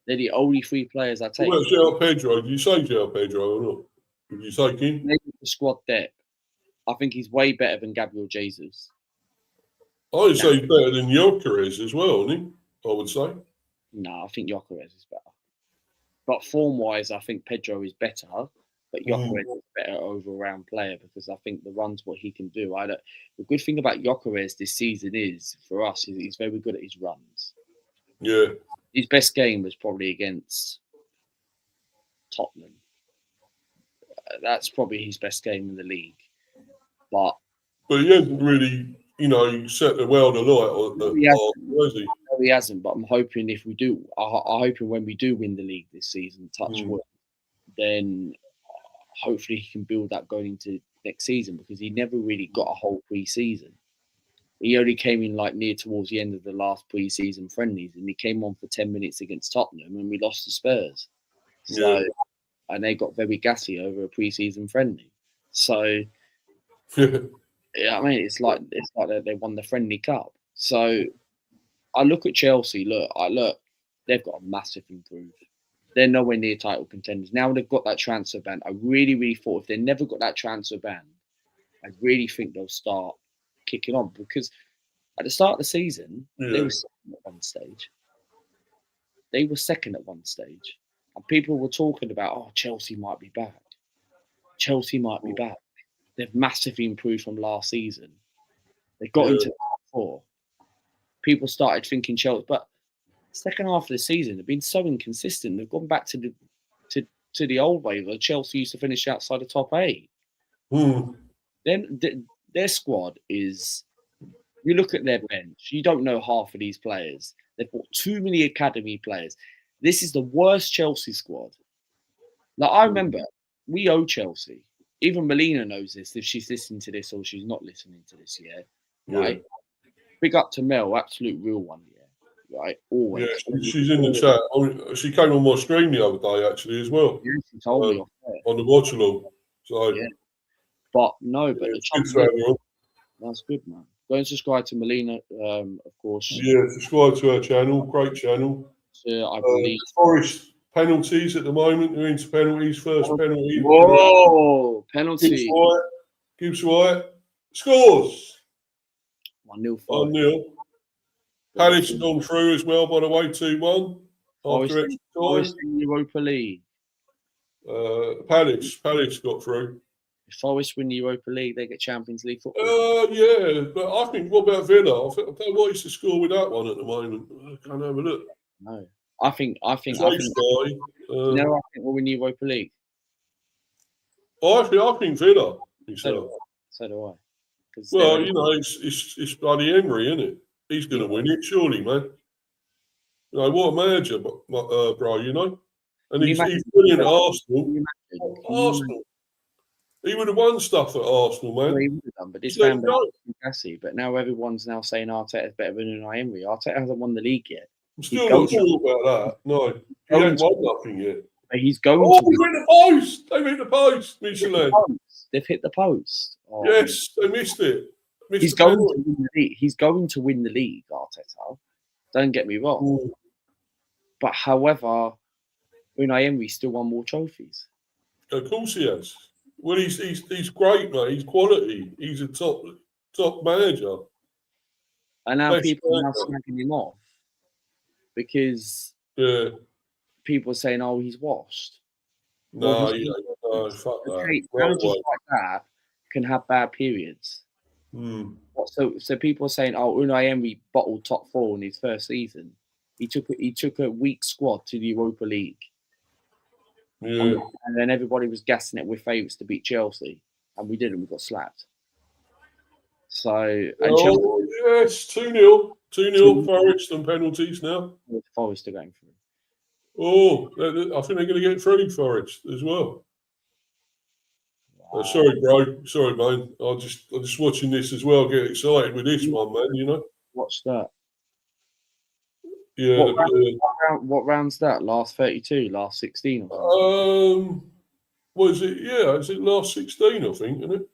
They're the only 3 players I take. What about João Pedro? Did you say João Pedro or not? Did you take him? Maybe the squad depth. I think he's way better than Gabriel Jesus. I would say he's better than Gyökeres as well, isn't he? I would say. No, I think Gyökeres is better. But form-wise, I think Pedro is better. But Gyökeres is a better over-round player, because I think the runs, what he can do. The good thing about Gyökeres this season is, for us, he's very good at his runs. Yeah. His best game was probably against Tottenham. That's probably his best game in the league. But he hasn't really, set the world alight. He hasn't. But I'm hoping if we do, I'm hoping when we do win the league this season, touch wood, then hopefully he can build that going into next season, because he never really got a whole pre-season. He only came in near towards the end of the last pre-season friendlies, and he came on for 10 minutes against Tottenham, and we lost to Spurs. So, and they got very gassy over a pre-season friendly. So, yeah, I mean, it's like they won the friendly cup. So, I look at Chelsea. Look, they've got a massive improve. They're nowhere near title contenders. Now they've got that transfer ban. I really, really thought if they never got that transfer ban, I really think they'll start kicking on, because at the start of the season, they were second at one stage. And people were talking about, Chelsea might be back. They've massively improved from last season. They got into the top 4. People started thinking Chelsea, but second half of the season, they've been so inconsistent. They've gone back to the old way where Chelsea used to finish outside the top 8. Then their squad is. You look at their bench. You don't know half of these players. They've got too many academy players. This is the worst Chelsea squad. I remember we owe Chelsea. Even Melina knows this, if she's listening to this or she's not listening to this yet. Right? Big up to Mel, absolute real one. Right, always. Yeah, she's in the chat. She came on my screen the other day, actually, as well. Yeah, she told me on the watch along. So, but the that's good, man. Go and subscribe to Melina, of course. Yeah, subscribe to her channel. Great channel. I believe Forest penalties at the moment. They're into penalties. First penalty. Whoa, penalty. Gibbs White scores. 1-0. 1-0. Palace has gone through as well, by the way, 2-1. After extra time. Europa League. Palace got through. If Forest win the Europa League, they get Champions League football. Yeah, but I think, what about Villa? I don't know what is the score with that one at the moment. I can't have a look. No, I think. I You think know, I think we'll win the Europa League. I think Villa. So do I. Well, you know, it's bloody Emery, isn't it? He's going to win it, surely, man. You know, what a manager, bro, you know? And he's brilliant at Arsenal. Arsenal. He would have won stuff at Arsenal, man. Well, he would have done, but this fan base is Newcastle. But now everyone's now saying Arteta's better than Unai Emery. Arteta hasn't won the league yet. I'm still not sure about that. No, he ain't won nothing yet. But he's going to. Oh, he hit the post! They hit the post, Michelin. They've hit the post. Oh, yes, they missed it. He's going to win the league. He's going to win the league, Arteta. Don't get me wrong. Ooh. But however, Unai Emery still won more trophies. Of course he has. Well, he's great, mate. He's quality. He's a top manager. And now people are now smacking him off because people are saying, "Oh, he's washed." No, fuck that. Managers like that can have bad periods. So people are saying, "Oh, Unai Emery bottled top 4 in his first season. He took a weak squad to the Europa League." Yeah. And then everybody was gassing it with favourites to beat Chelsea, and we didn't. We got slapped. So, Chelsea, yes, 2-0. 2-0 Forest and penalties now. Forest are going through. Oh, I think they're going to get through Forest as well. Wow. Sorry, bro. Sorry, man. I'm just watching this as well. Get excited with this one, man. You know. What's that? Yeah. What round's that? Last 32, last 16? What is it? Yeah, is it last 16? I think, isn't it?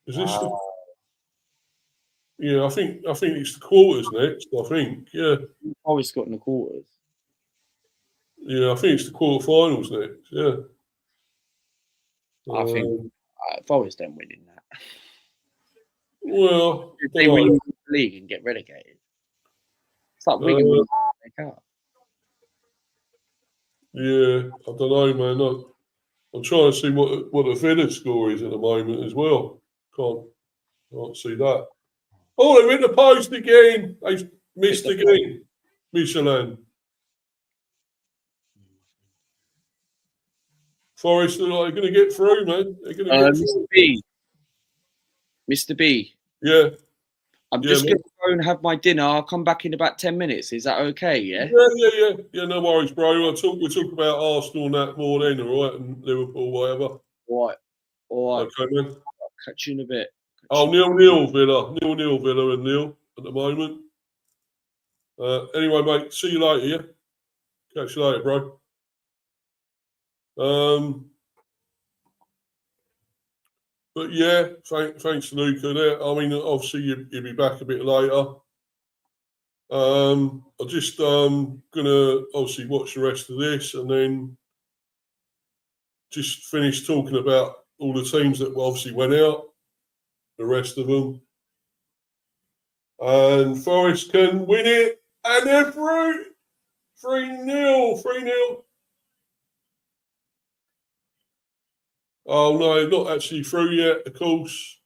Is this? Yeah, I think it's the quarters next. I think, yeah. Forest got in the quarters. Yeah, I think it's the quarterfinals next. Yeah. I think Forest don't win in that. Well, they win the league and get relegated. It's like Wigan winning the cup. Yeah, I don't know, man. I'm trying to see what the Villa score is at the moment as well. Can't see that. Oh, they're in the post again. They missed again. Michelin. Forest are like going to get through, man. They're going to get through. Mr. B. Yeah. I'm just going to go and have my dinner. I'll come back in about 10 minutes. Is that okay? Yeah. Yeah. No worries, bro. We'll talk about Arsenal and that more then, all right, and Liverpool, whatever. All right. Okay, man. I'll catch you in a bit. 0-0 Villa. 0-0 Villa and nil at the moment. Anyway, mate. See you later. Yeah. Catch you later, bro. But yeah, thanks, Luca. There. I mean, obviously you'll be back a bit later. I'm just gonna obviously watch the rest of this and then just finish talking about all the teams that obviously went out, the rest of them, and Forest can win it, and they're through 3-0. 3-0. Oh no, not actually through yet. Of course,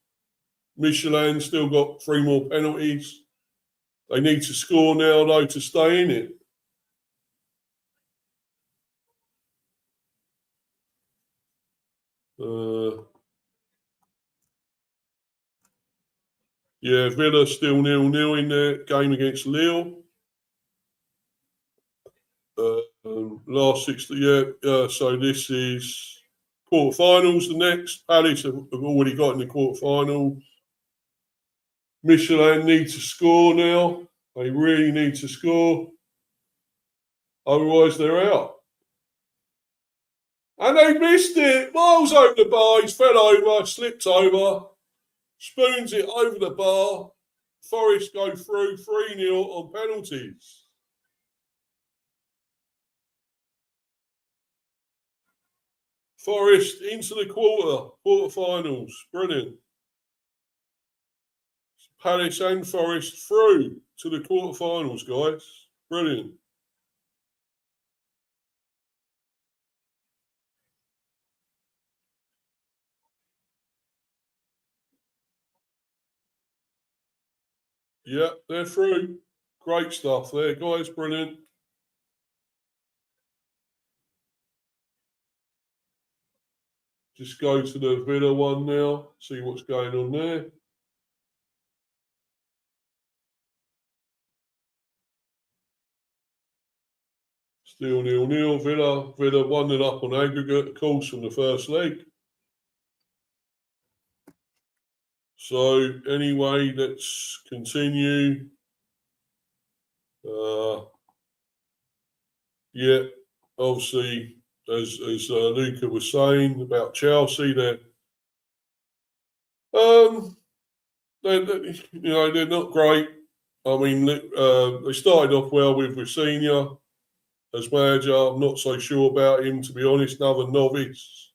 Michelin still got 3 more penalties. They need to score now, though, to stay in it. Yeah, Villa still 0-0 in their game against Lille. Last 60, so this is quarterfinals. The next, Palace have already got in the quarterfinals. Michelin need to score now. They really need to score. Otherwise, they're out. And they missed it. Miles over the bar. He's fell over, slipped over, spoons it over the bar. Forest go through 3-0 on penalties. Forest into the quarterfinals. Brilliant. Palace and Forest through to the quarterfinals, guys. Brilliant. Yeah, they're through. Great stuff there, guys. Brilliant. Just go to the Villa one now, see what's going on there. Still 0-0. Villa 1-0 up on aggregate, of course, from the first leg. So anyway, let's continue. Yeah, obviously, as Luca was saying about Chelsea, they're they're not great. I mean, they started off well with Rosinha as manager. I'm not so sure about him, to be honest. Another novice,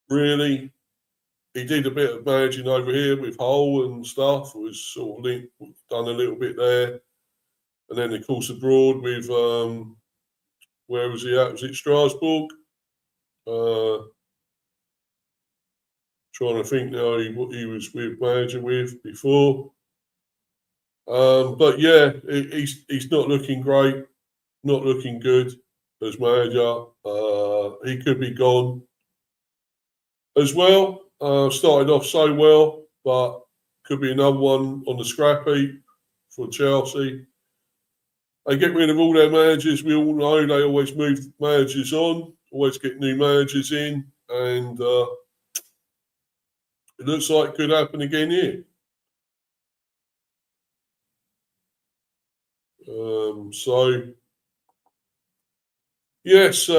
really. He did a bit of managing over here with Hull and stuff. Was sort of done a little bit there, and then of course abroad with where was he at? Was it Strasbourg? Trying to think now what he was with manager with before. But yeah, he's not looking great, not looking good as manager. He could be gone as well. Started off so well, but could be another one on the scrap heap for Chelsea. They get rid of all their managers. We all know they always move managers on, always get new managers in, and it looks like it could happen again here. So yes,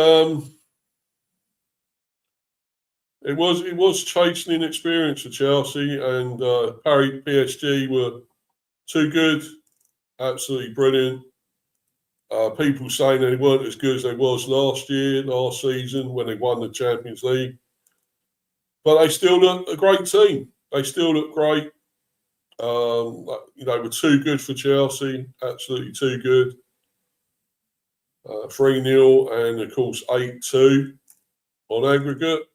it was chastening experience for Chelsea, and PSG were too good, absolutely brilliant. People saying they weren't as good as they was last season when they won the Champions League, but they still look a great team. They still look great. Were too good for Chelsea, absolutely too good. 3-0 and of course 8-2 on aggregate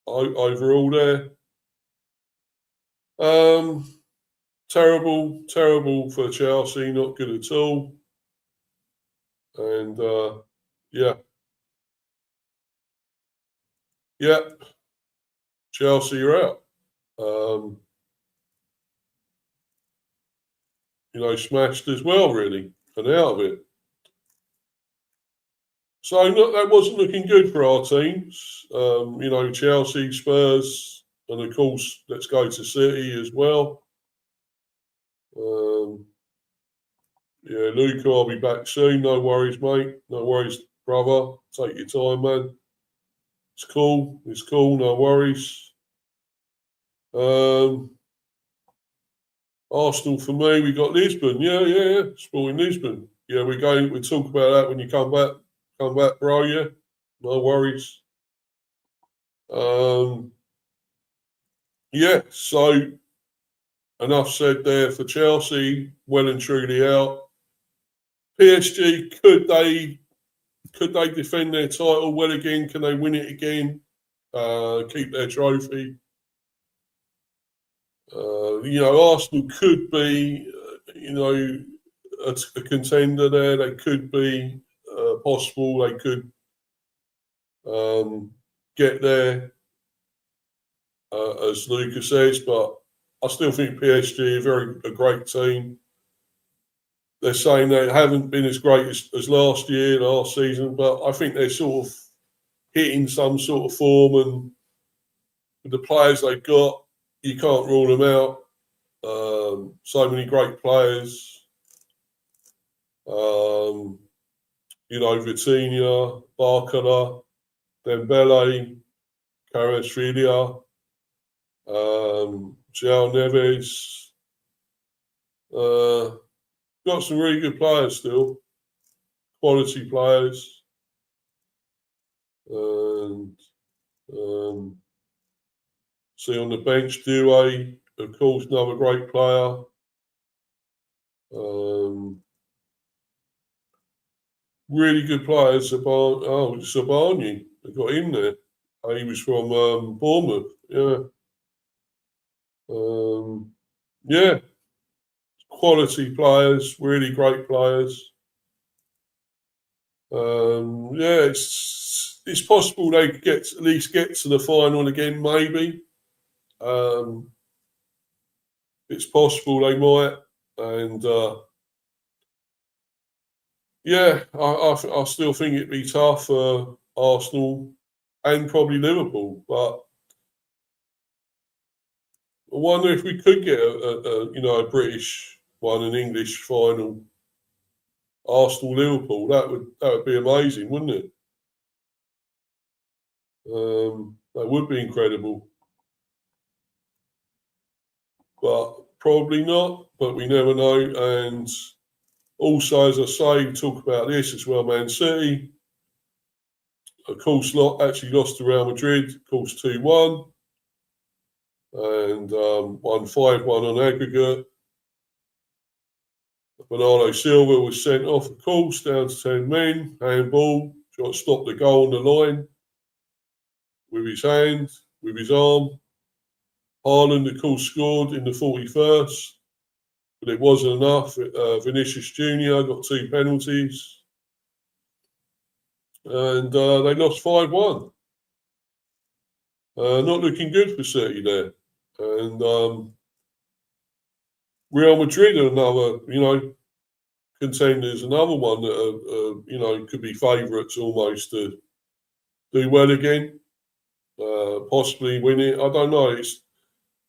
overall there. Terrible for Chelsea, not good at all. And Chelsea are out. Smashed as well, really, and out of it. So that wasn't looking good for our teams. Chelsea, Spurs, and of course, let's go to City as well. Luca, I'll be back soon. No worries, mate. No worries, brother. Take your time, man. It's cool. No worries. Arsenal for me. We got Lisbon. Yeah. Sporting Lisbon. Yeah, we'll talk about that when you come back. Come back, bro. Yeah. No worries. So enough said there for Chelsea. Well and truly out. PSG, could they defend their title well again? Can they win it again? Keep their trophy? Arsenal could be, a contender there. They could be possible. They could get there, as Lucas says, but I still think PSG are a great team. They're saying they haven't been as great as last season, but I think they're sort of hitting some sort of form, and with the players they've got, you can't rule them out. So many great players. Vitinha, Barcola, Dembele, Kvaratskhelia, João Neves. Got some really good players still, quality players, and see on the bench, Doué, of course, another great player. Really good players. Sabani, they got him there. He was from Bournemouth. Yeah. quality players, really great players. Yeah, it's possible they could at least get to the final again, maybe. It's possible they might, and yeah, I still think it'd be tough for Arsenal and probably Liverpool, but I wonder if we could get a British one, an English final, Arsenal Liverpool. That would be amazing, wouldn't it? That would be incredible, but probably not. But we never know. And also, as I say, we talk about this as well. Man City, of course, actually lost to Real Madrid, of course, 2-1, and won 5-1 on aggregate. Bernardo Silva was sent off, of course, down to 10 men. Handball, trying to stop the goal on the line with his hand, with his arm. Haaland, of course, scored in the 41st, but it wasn't enough. Vinicius Jr. got 2 penalties, and they lost 5-1. Not looking good for City there. And Real Madrid are another, contenders, another one that could be favourites almost to do well again, possibly win it. I don't know.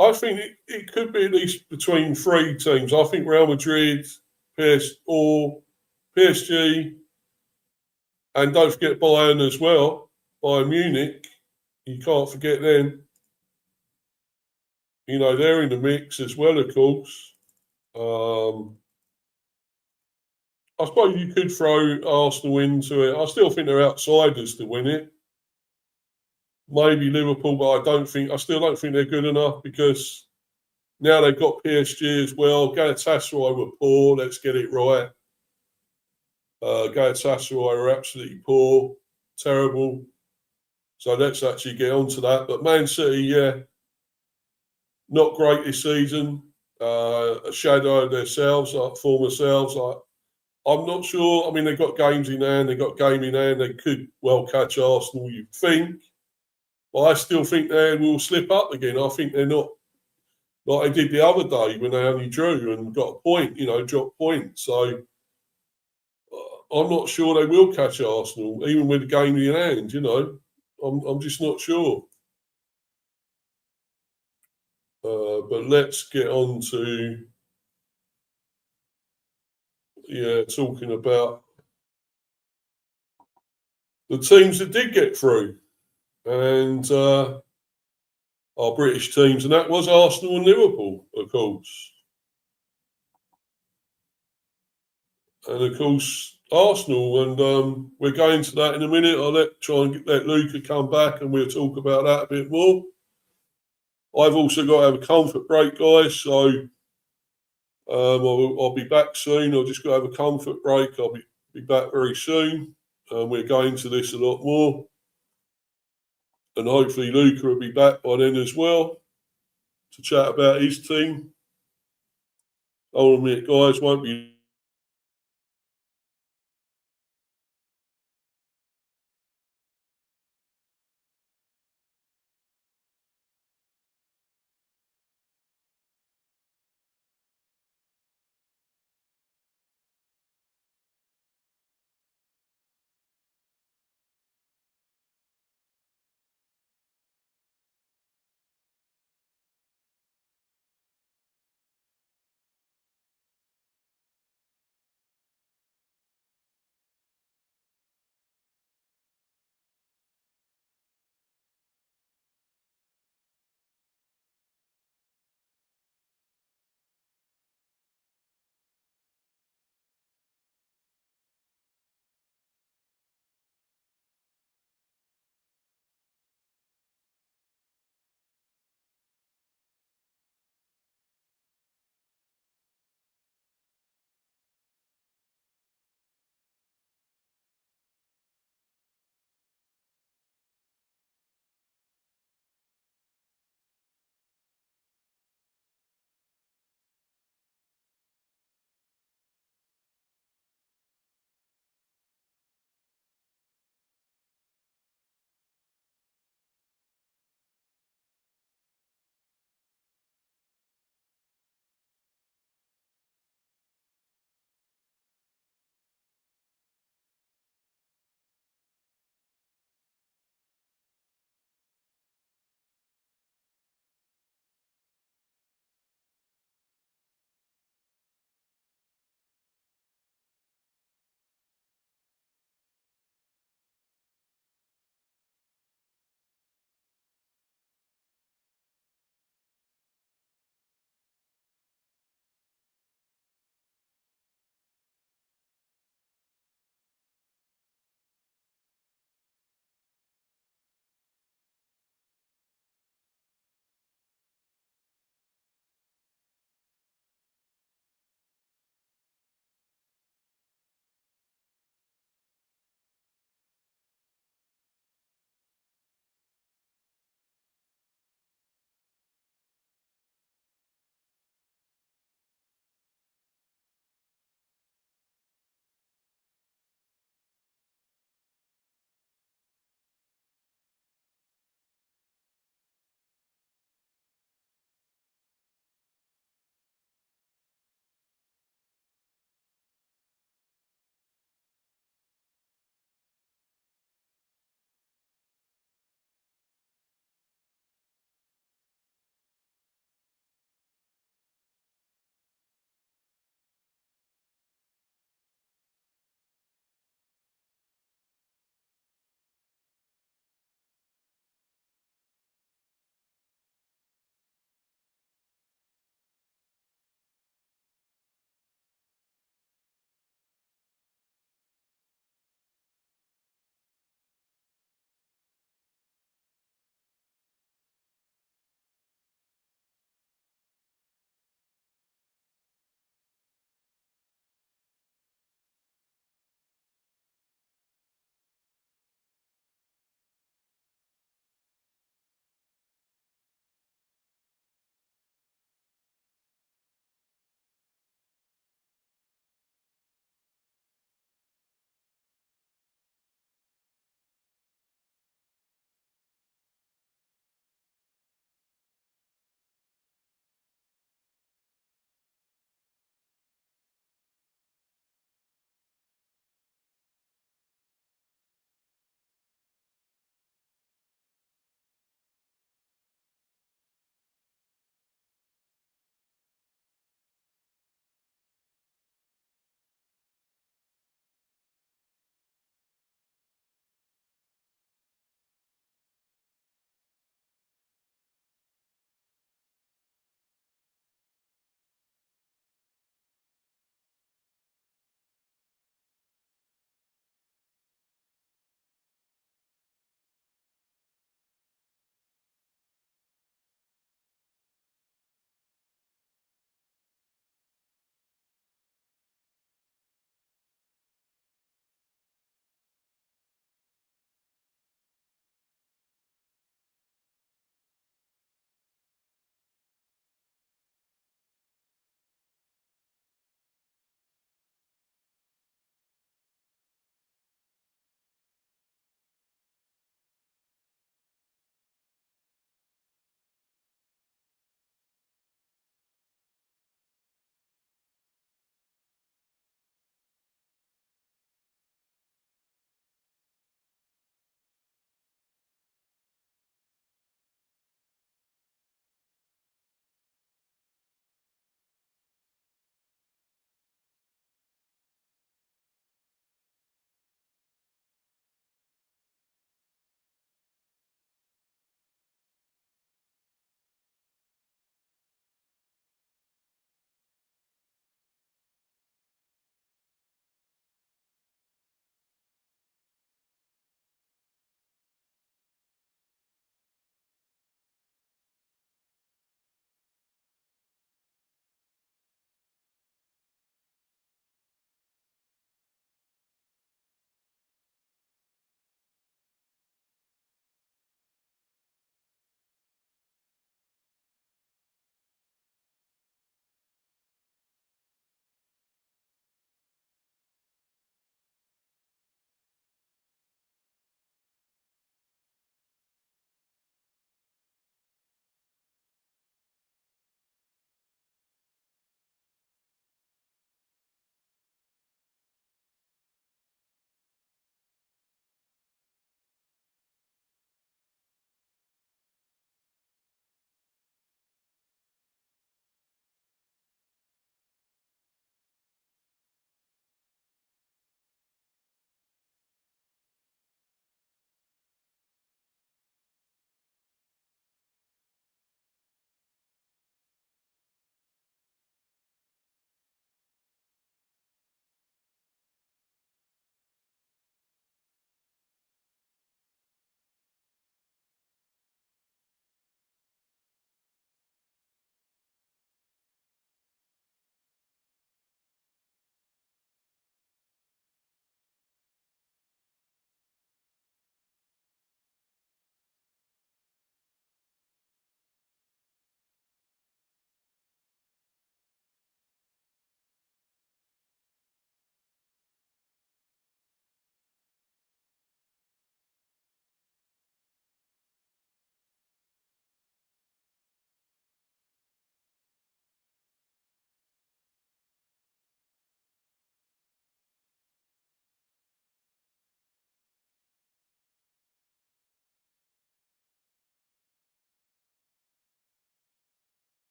I think it could be at least between 3 teams. I think Real Madrid, PSG, and don't forget Bayern as well. Bayern Munich, you can't forget them. They're in the mix as well, of course. I suppose you could throw Arsenal into it. I still think they're outsiders to win it. Maybe Liverpool, but I still don't think they're good enough because now they've got PSG as well. Galatasaray were poor. Let's get it right. Galatasaray are absolutely poor, terrible. So let's actually get onto that. But Man City, yeah, not great this season. A shadow of themselves, like former selves. I'm not sure. I mean, they've got games in hand. They've got game in hand. They could well catch Arsenal, you'd think. But I still think they will slip up again. I think they're not like they did the other day when they only drew and got a point, dropped points. So I'm not sure they will catch Arsenal, even with the game in hand, I'm just not sure. But let's get on to, talking about the teams that did get through. And our British teams, and that was Arsenal and Liverpool, of course. And of course, Arsenal, and we're going to that in a minute. I'll let Luca come back, and we'll talk about that a bit more. I've also got to have a comfort break, guys. So I'll be back soon. I've just got to have a comfort break. I'll be back very soon. We're going to this a lot more, and hopefully Luca will be back by then as well to chat about his team. Hold on a minute, guys. Won't be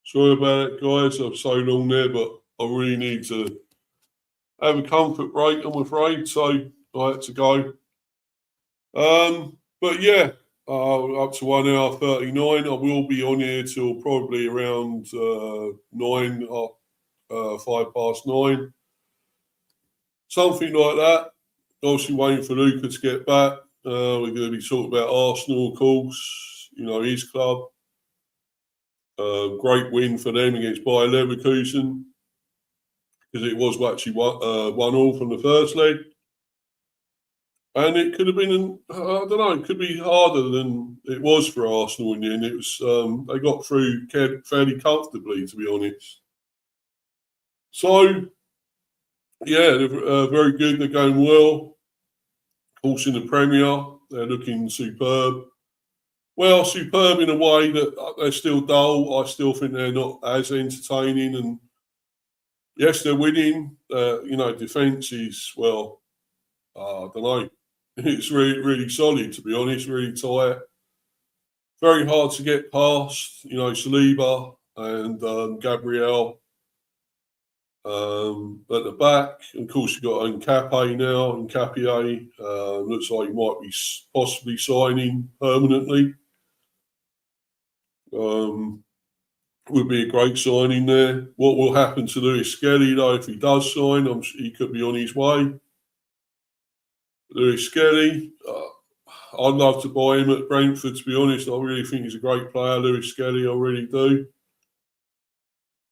Sorry about it, guys. I'm so long there, but I really need to have a comfort break, I'm afraid. So I had to go. But yeah, up to 1 hour 39. I will be on here till probably around 9, 9:05, something like that. Obviously, waiting for Luca to get back. We're going to be talking about Arsenal, of course, his club. Great win for them against Bayer Leverkusen, because it was actually 1-1 from the first leg. And it could have been, I don't know, it could be harder than it was for Arsenal in the end. It was, they got through fairly comfortably, to be honest. So, yeah, they're very good. They're going well. Of course, in the Premier, they're looking superb. Well, superb in a way that they're still dull. I still think they're not as entertaining. And yes, they're winning. Defence is, well, I don't know. It's really, really solid, to be honest, really tight. Very hard to get past, Saliba and Gabriel at the back. Of course, you've got Nkape now. Nkape looks like he might be possibly signing permanently. Would be a great signing there. What will happen to Lewis Skelly, though, if he does sign? He could be on his way. Lewis Skelly, I'd love to buy him at Brentford, to be honest. I really think he's a great player, Lewis Skelly. I really do.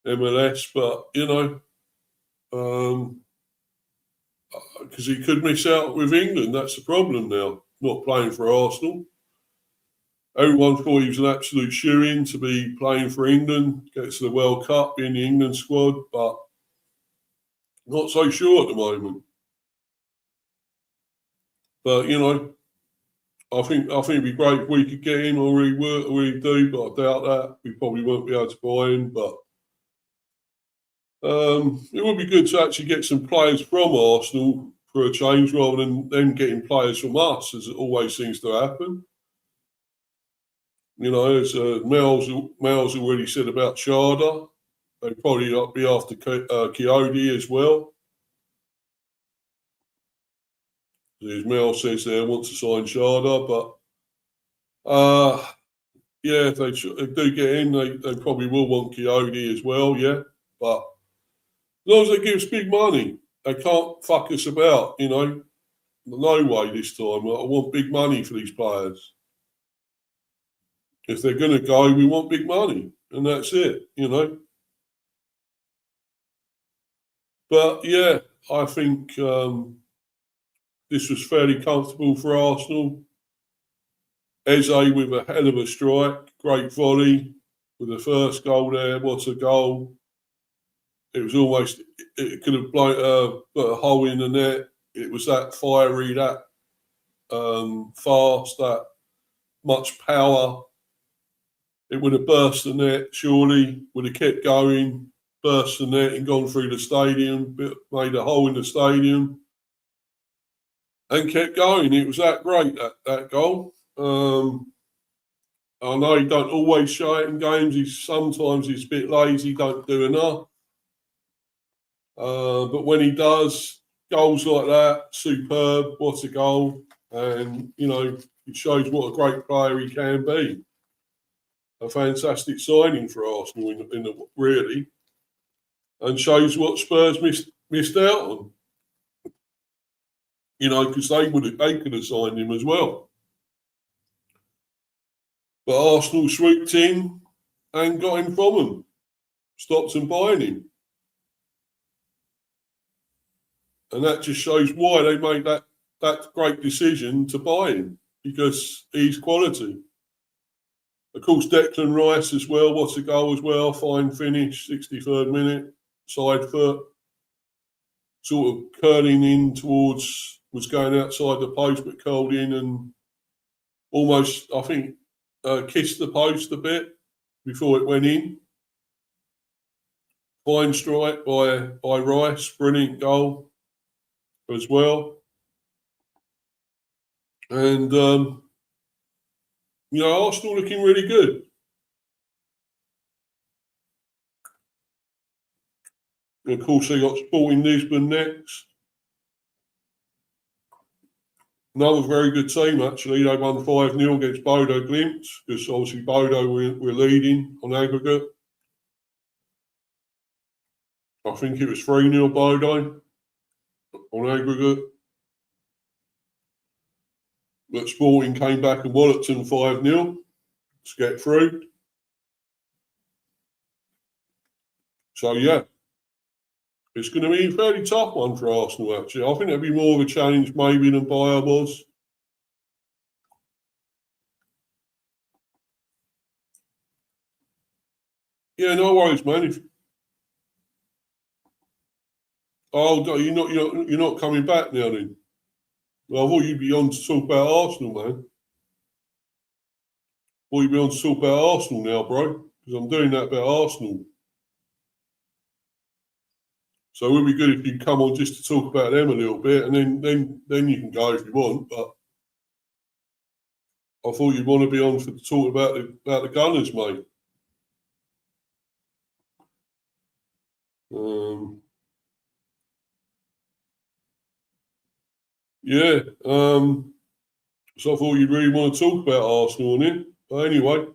MLS, but, because he could miss out with England. That's the problem now, not playing for Arsenal. Everyone thought he was an absolute shoo-in to be playing for England, get to the World Cup in the England squad, but not so sure at the moment. But, I think it'd be great if we could get him. I really do, but I doubt that. We probably won't be able to buy him, but it would be good to actually get some players from Arsenal for a change, rather than them getting players from us, as it always seems to happen. As Mel's already said about Sharda, they'd probably be after Coyote as well. As Mel says there, wants to sign Sharda, but yeah, if they do get in, they probably will want Coyote as well, yeah. But as long as they give us big money, they can't fuck us about, No way this time. I want big money for these players. If they're going to go, we want big money, and that's it, But yeah, I think this was fairly comfortable for Arsenal. Eze with a hell of a strike, great volley with the first goal there. What a goal! It was almost, it could have put a hole in the net. It was that fiery, that fast, that much power. It would have burst the net, surely, would have kept going, burst the net and gone through the stadium, made a hole in the stadium, and kept going. It was that great, that goal. I know he don't always show it in games. Sometimes he's a bit lazy, don't do enough. But when he does, goals like that, superb, what a goal. And, it shows what a great player he can be. A fantastic signing for Arsenal, really. And shows what Spurs missed out on. Because they could have signed him as well. But Arsenal swooped in and got him from them. Stopped them buying him. And that just shows why they made that great decision to buy him, because he's quality. Of course, Declan Rice as well. What a goal as well. Fine finish, 63rd minute, side foot. Sort of curling in towards, was going outside the post, but curled in and almost, I think, kissed the post a bit before it went in. Fine strike by Rice. Brilliant goal as well. And, Arsenal looking really good. And of course, they got Sporting Lisbon next. Another very good team, actually. They won 5-0 against Bodo Glimt, because obviously Bodo were leading on aggregate. I think it was 3-0 Bodo on aggregate. But Sporting came back and walloped them 5-0 to get through. So, yeah, it's going to be a fairly tough one for Arsenal, actually. I think it'll be more of a challenge maybe than Bayer was. Yeah, no worries, man. You're not coming back now, then? Well, I thought you'd be on to talk about Arsenal, man. I thought you'd be on to talk about Arsenal now, bro, because I'm doing that about Arsenal. So it would be good if you come on just to talk about them a little bit, and then you can go if you want. But I thought you'd want to be on to talk about the Gunners, mate. Yeah. So I thought you'd really want to talk about Arsenal on it. But anyway.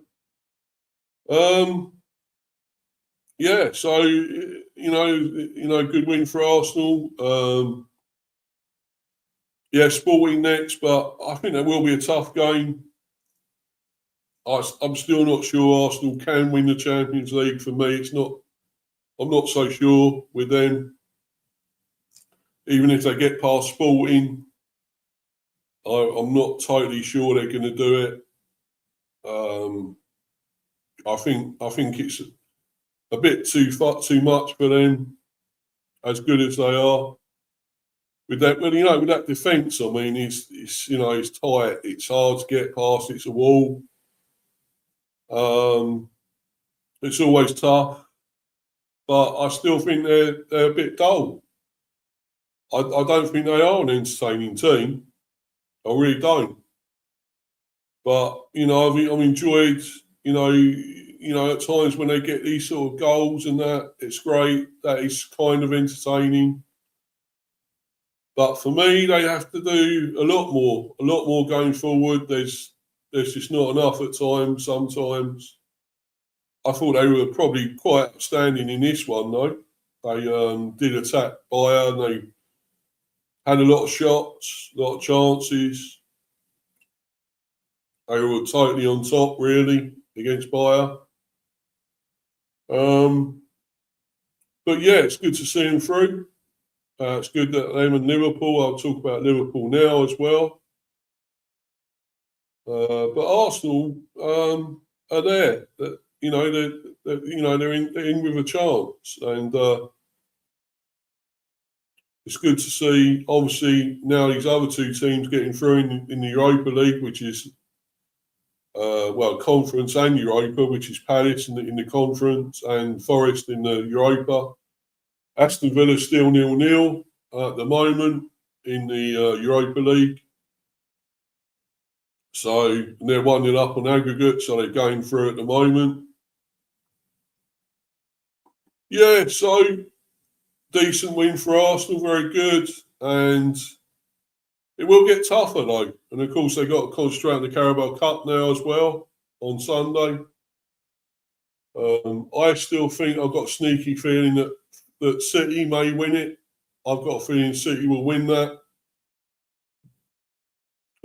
Yeah, so good win for Arsenal. Yeah, Sporting next, but I think that will be a tough game. I'm still not sure Arsenal can win the Champions League. For me, I'm not so sure with them. Even if they get past Sporting, I'm not totally sure they're going to do it. I think it's a bit too much for them, as good as they are. With that, with that defence, I mean, it's tight. It's hard to get past. It's a wall. It's always tough, but I still think they're a bit dull. I don't think they are an entertaining team. I really don't. But I've enjoyed. At times when they get these sort of goals and that, it's great. That is kind of entertaining. But for me, they have to do a lot more going forward. There's just not enough at times. Sometimes I thought they were probably quite outstanding in this one, though. They did attack Bayern. They had a lot of shots, a lot of chances. They were totally on top, really, against Bayern. But yeah, it's good to see them through. It's good that them and Liverpool. I'll talk about Liverpool now as well. But Arsenal are there. They're in with a chance, and it's good to see. Obviously, now these other two teams getting through in the Europa League, which is Conference and Europa, which is Palace in the Conference and Forest in the Europa. Aston Villa still 0-0 at the moment in the Europa League. So they're 1-0 up on aggregate, so they're going through at the moment. Yeah, so decent win for Arsenal, very good. And it will get tougher though. And of course they've got to concentrate on the Carabao Cup now as well on Sunday. I still think I've got a sneaky feeling that City may win it. I've got a feeling City will win that.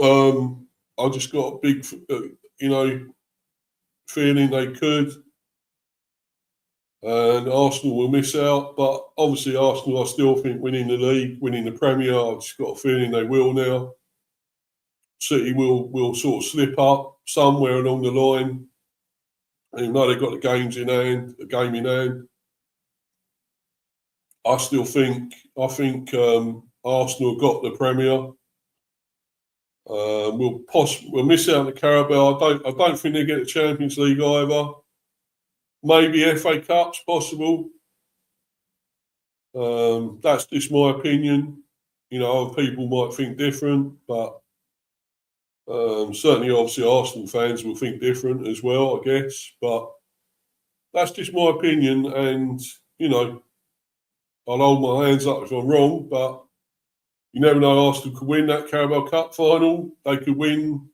I just got a big, feeling they could. And Arsenal will miss out. But obviously Arsenal, I still think winning the league, winning the Premier, I've just got a feeling they will now. City will sort of slip up somewhere along the line. Even though they've got the game in hand. I think Arsenal got the Premier. We'll miss out on the Carabao. I don't think they get the Champions League either. Maybe FA Cup's possible. That's just my opinion. Other people might think different, but certainly, obviously, Arsenal fans will think different as well, I guess. But that's just my opinion, and I'll hold my hands up if I'm wrong, but you never know. Arsenal could win that Carabao Cup final. They could win,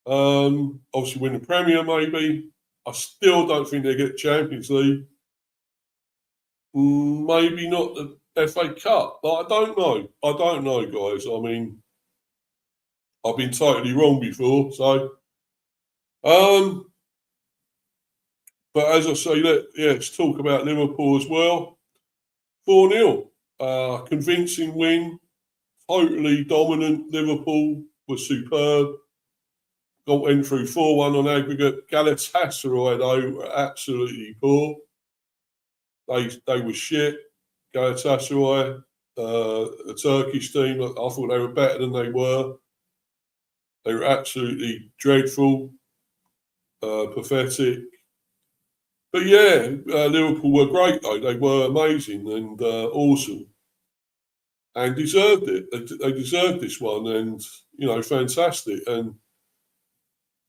obviously win the Premier maybe. I still don't think they get Champions League. Maybe not the FA Cup, but I don't know. I don't know, guys. I mean, I've been totally wrong before. So, but as I say, let's talk about Liverpool as well. 4-0, convincing win, totally dominant. Liverpool was superb. Went through 4-1 on aggregate. Galatasaray, though, were absolutely poor. They were shit. Galatasaray, the Turkish team, I thought they were better than they were. They were absolutely dreadful, pathetic. But yeah, Liverpool were great, though. They were amazing and awesome. And deserved it. They deserved this one, and fantastic. And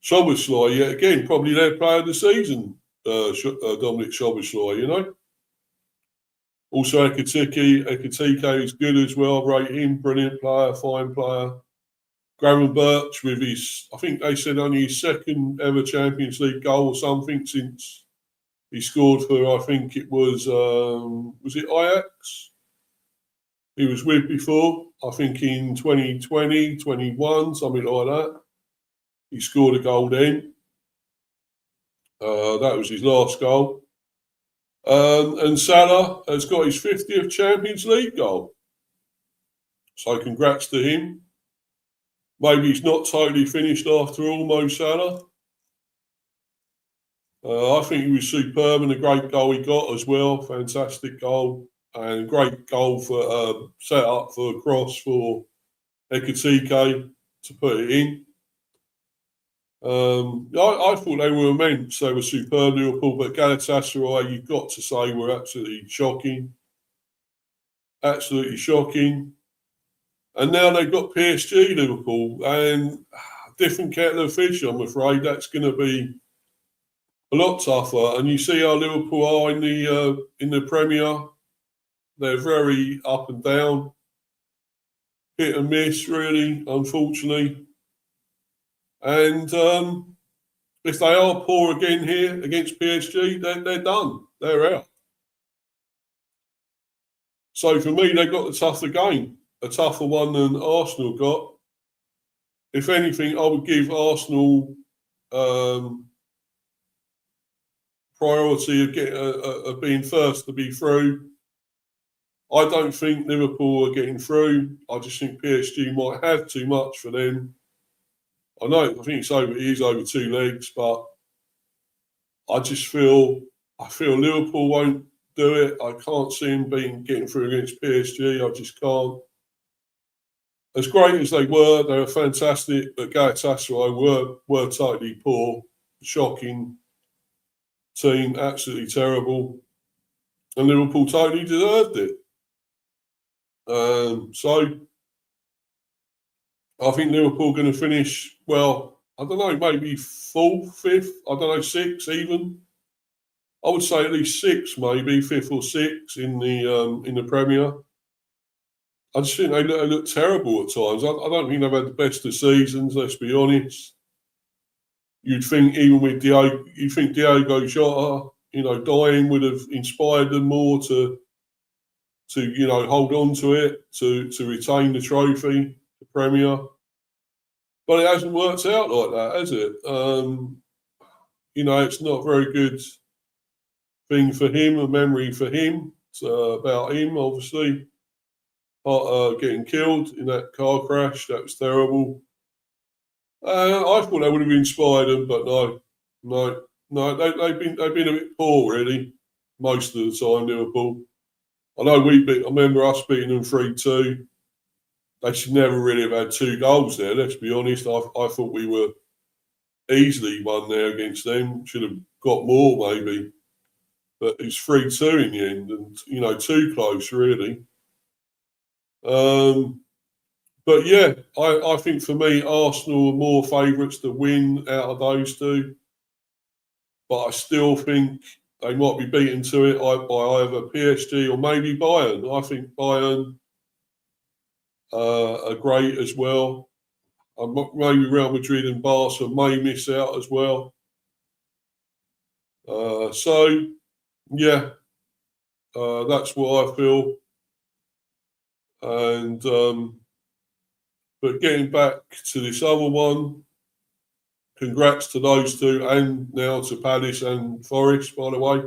Szoboszlai, yet again, probably their player of the season. Dominic Szoboszlai, Also Ekitike is good as well. Rate him, brilliant player, fine player. Graham Birch with his, I think they said only his second ever Champions League goal or something since he scored for, I think it was it Ajax? He was with before, I think in 2020, 21, something like that. He scored a goal then. That was his last goal. And Salah has got his 50th Champions League goal. So congrats to him. Maybe he's not totally finished after all, Mo Salah. I think he was superb and a great goal he got as well. Fantastic goal. And great goal for set up for a cross for Ekitike to put it in. I thought they were immense. They were superb, Liverpool, but Galatasaray, you've got to say, were absolutely shocking. Absolutely shocking. And now they've got PSG, Liverpool, and different kettle of fish, I'm afraid. That's going to be a lot tougher. And you see how Liverpool are in the Premier. They're very up and down. Hit and miss, really, unfortunately. And if they are poor again here against PSG, they're done. They're out. So for me, they got the tougher game, a tougher one than Arsenal got. If anything, I would give Arsenal priority of being first to be through. I don't think Liverpool are getting through. I just think PSG might have too much for them. I think it is over 2 legs, but I just feel Liverpool won't do it. I can't see them getting through against PSG. I just can't. As great as they were fantastic, but Galatasaray were totally poor, shocking team, absolutely terrible, and Liverpool totally deserved it. So I think Liverpool are going to finish, well, I don't know, maybe 4th, 5th, I don't know, 6th even. I would say at least 6th, maybe 5th or 6th in the Premier. I just think they look terrible at times. I don't think they've had the best of seasons, let's be honest. You'd think even with Diogo Jota, dying would have inspired them more to hold on to it, to retain the trophy, the Premier. But it hasn't worked out like that, has it? It's not a very good thing for him, a memory for him. It's about him, obviously. Getting killed in that car crash, that was terrible. I thought they would have inspired them, but no. They've been a bit poor, really, most of the time, Liverpool. I know I remember us beating them 3-2. They should never really have had 2 goals there, let's be honest. I thought we were easily won there against them. Should have got more, maybe. But it's 3-2 in the end, and, too close, really. But yeah, I think for me, Arsenal are more favourites to win out of those 2. But I still think they might be beaten to it by either PSG or maybe Bayern. I think Bayern are great as well. Maybe Real Madrid and Barca may miss out as well. So, yeah, that's what I feel. And but getting back to this other one, congrats to those two, and now to Palace and Forest, by the way.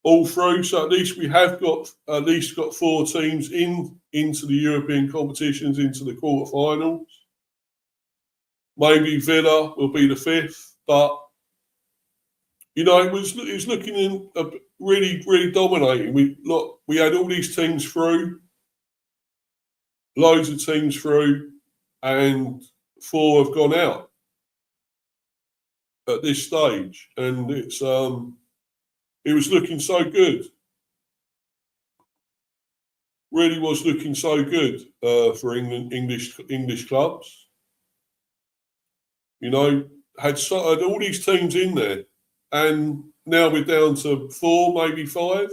All through, so at least we have got 4 teams into the European competitions, into the quarterfinals. Maybe Villa will be the 5th, but you know it was looking in really dominating. We had all these teams through, loads of teams through, and 4 have gone out at this stage, and it was looking so good. Really was looking so good for English clubs. You know, had all these teams in there, and now we're down to 4, maybe 5,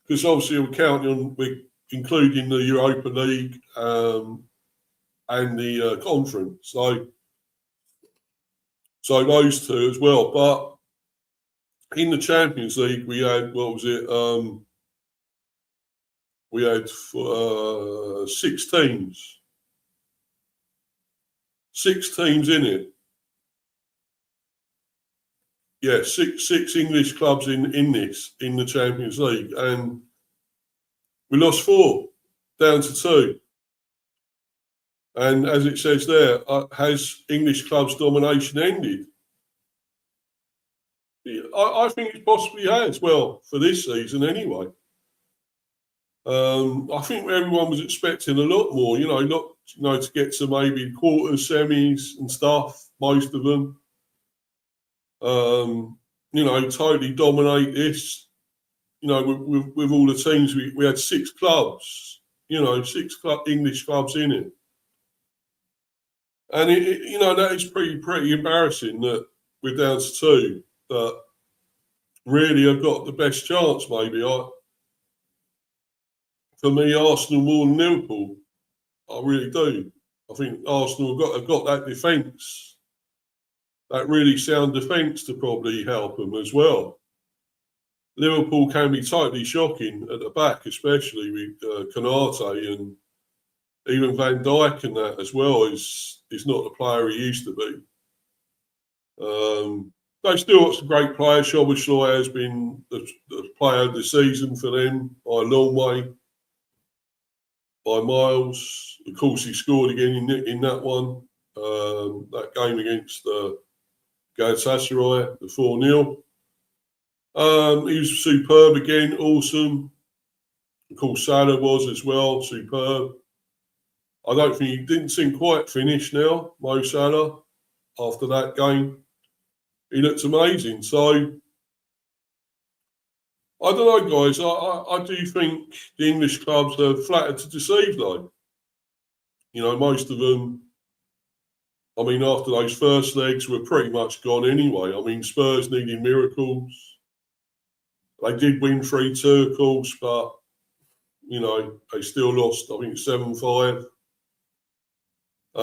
because obviously we're including the Europa League and the conference. So those 2 as well. But in the Champions League, we had we had 6 teams. 6 teams in it. Yeah, six English clubs in the Champions League, and we lost 4, down to 2. And as it says there, has English clubs' domination ended? I think it possibly has. Well, for this season anyway. I think everyone was expecting a lot more. To get to maybe quarters, semis, and stuff. Most of them. Totally dominate this. With all the teams, we had 6 clubs. 6 English clubs in it. And that is pretty embarrassing that we're down to 2 that really have got the best chance. Maybe for me, Arsenal more than Liverpool. I really do. I think Arsenal have got that defence, that really sound defence to probably help them as well. Liverpool can be totally shocking at the back, especially with Konate, and even Van Dijk and that as well is not the player he used to be. They've still got some great players. Szoboszlai has been the player of the season for them by a long way, by miles. Of course, he scored again in that one, that game against Galatasaray, the 4-0. He was superb again, awesome. Of course, Salah was as well, superb. I don't think he didn't seem quite finished now, Mo Salah, after that game. He looked amazing. So, I don't know, guys. I do think the English clubs are flattered to deceive, though. Most of them, after those first legs, were pretty much gone anyway. Spurs needed miracles. They did win 3-2, of course, but, they still lost, I think, 7-5. The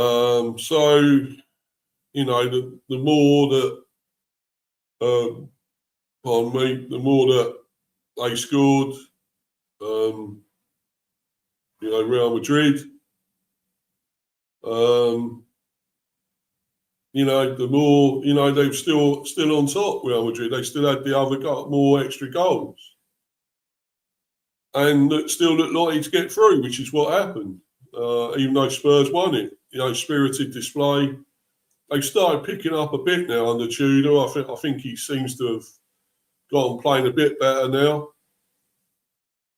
more that, the more that they scored, Real Madrid, the more, they were still on top, Real Madrid. They still had the other more extra goals. And it still looked likely to get through, which is what happened. Even though Spurs won it, spirited display. They've started picking up a bit now under Tudor. I think he seems to have gotten playing a bit better now.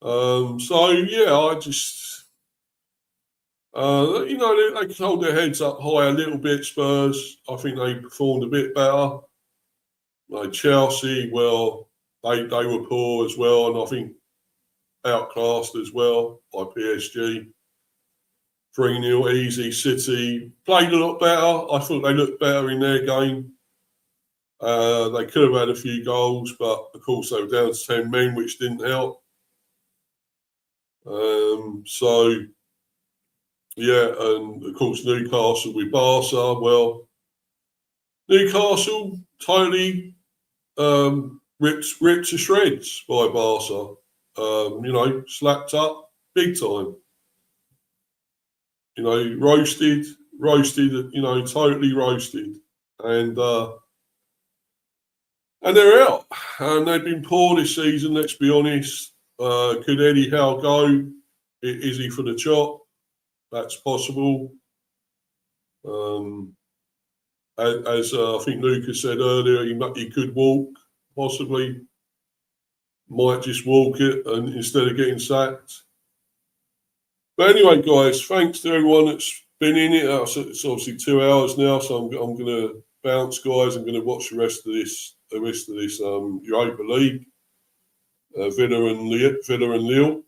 I just, they can hold their heads up high a little bit. Spurs, I think they performed a bit better. Chelsea, well, they were poor as well, and I think outclassed as well by PSG. 3-0 easy. City played a lot better. I thought they looked better in their game. They could have had a few goals, but of course they were down to 10 men, which didn't help. So, yeah, and of course Newcastle with Barca. Well, Newcastle totally ripped to shreds by Barca. Slapped up big time. Roasted. Totally roasted. And they're out. And they've been poor this season, let's be honest. Could Eddie Howe go? Is he for the chop? That's possible. As I think Lucas said earlier, he could walk, possibly. Might just walk it and instead of getting sacked. But anyway, guys, thanks to everyone that's been in it. It's obviously 2 hours now, so I'm going to bounce, guys. I'm going to watch the rest of this Europa League. Villa and Lille.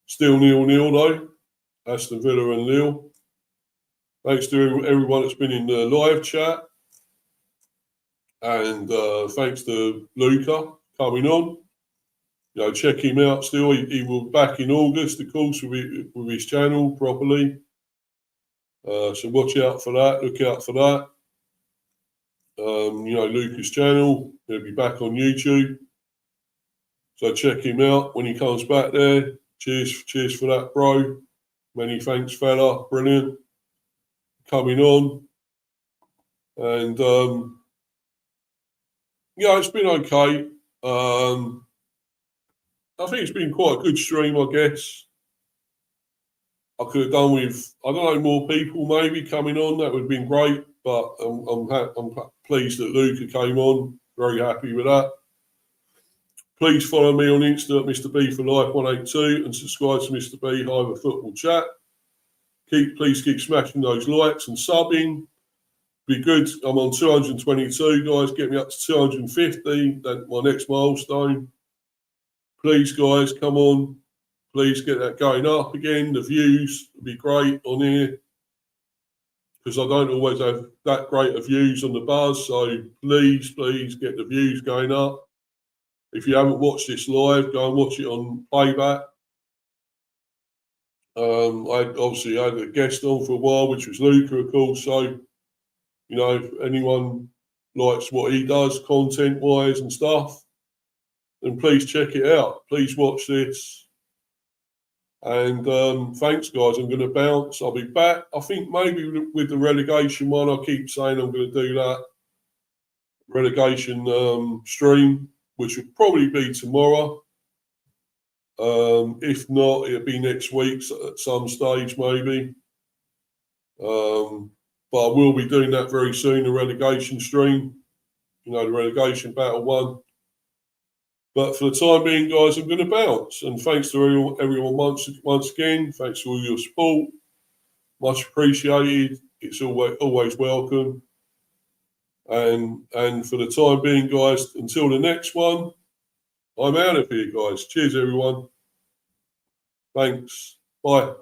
Still 0-0 though. Aston Villa and Lille. Thanks to everyone that's been in the live chat. And thanks to Luca coming on. Check him out still. He will be back in August, of course, with his channel properly. So watch out for that. Look out for that. Luca's channel. He'll be back on YouTube. So check him out when he comes back there. Cheers for that, bro. Many thanks, fella. Brilliant. Coming on. And, it's been okay. I think it's been quite a good stream, I guess. I could have done with, I don't know, more people maybe coming on. That would have been great. But I'm pleased that Luca came on. Very happy with that. Please follow me on Insta at Mr. B for Life 182 and subscribe to Mr. B Hive Football Chat. Please keep smashing those likes and subbing. Be good. I'm on 222, guys. Get me up to 250. That's my next milestone. Please, guys, come on. Please get that going up again. The views would be great on here because I don't always have that great of views on the buzz. So please get the views going up. If you haven't watched this live, go and watch it on playback. I obviously had a guest on for a while, which was Luca, of course. So, if anyone likes what he does content-wise and stuff, then please check it out. Please watch this. And thanks, guys. I'm going to bounce. I'll be back. I think maybe with the relegation one, I keep saying I'm going to do that relegation stream, which will probably be tomorrow. If not, it'll be next week at some stage, maybe. But I will be doing that very soon, the relegation stream. The relegation battle one. But for the time being, guys, I'm going to bounce. And thanks to everyone once again. Thanks for all your support. Much appreciated. It's always welcome. And for the time being, guys, until the next one, I'm out of here, guys. Cheers, everyone. Thanks. Bye.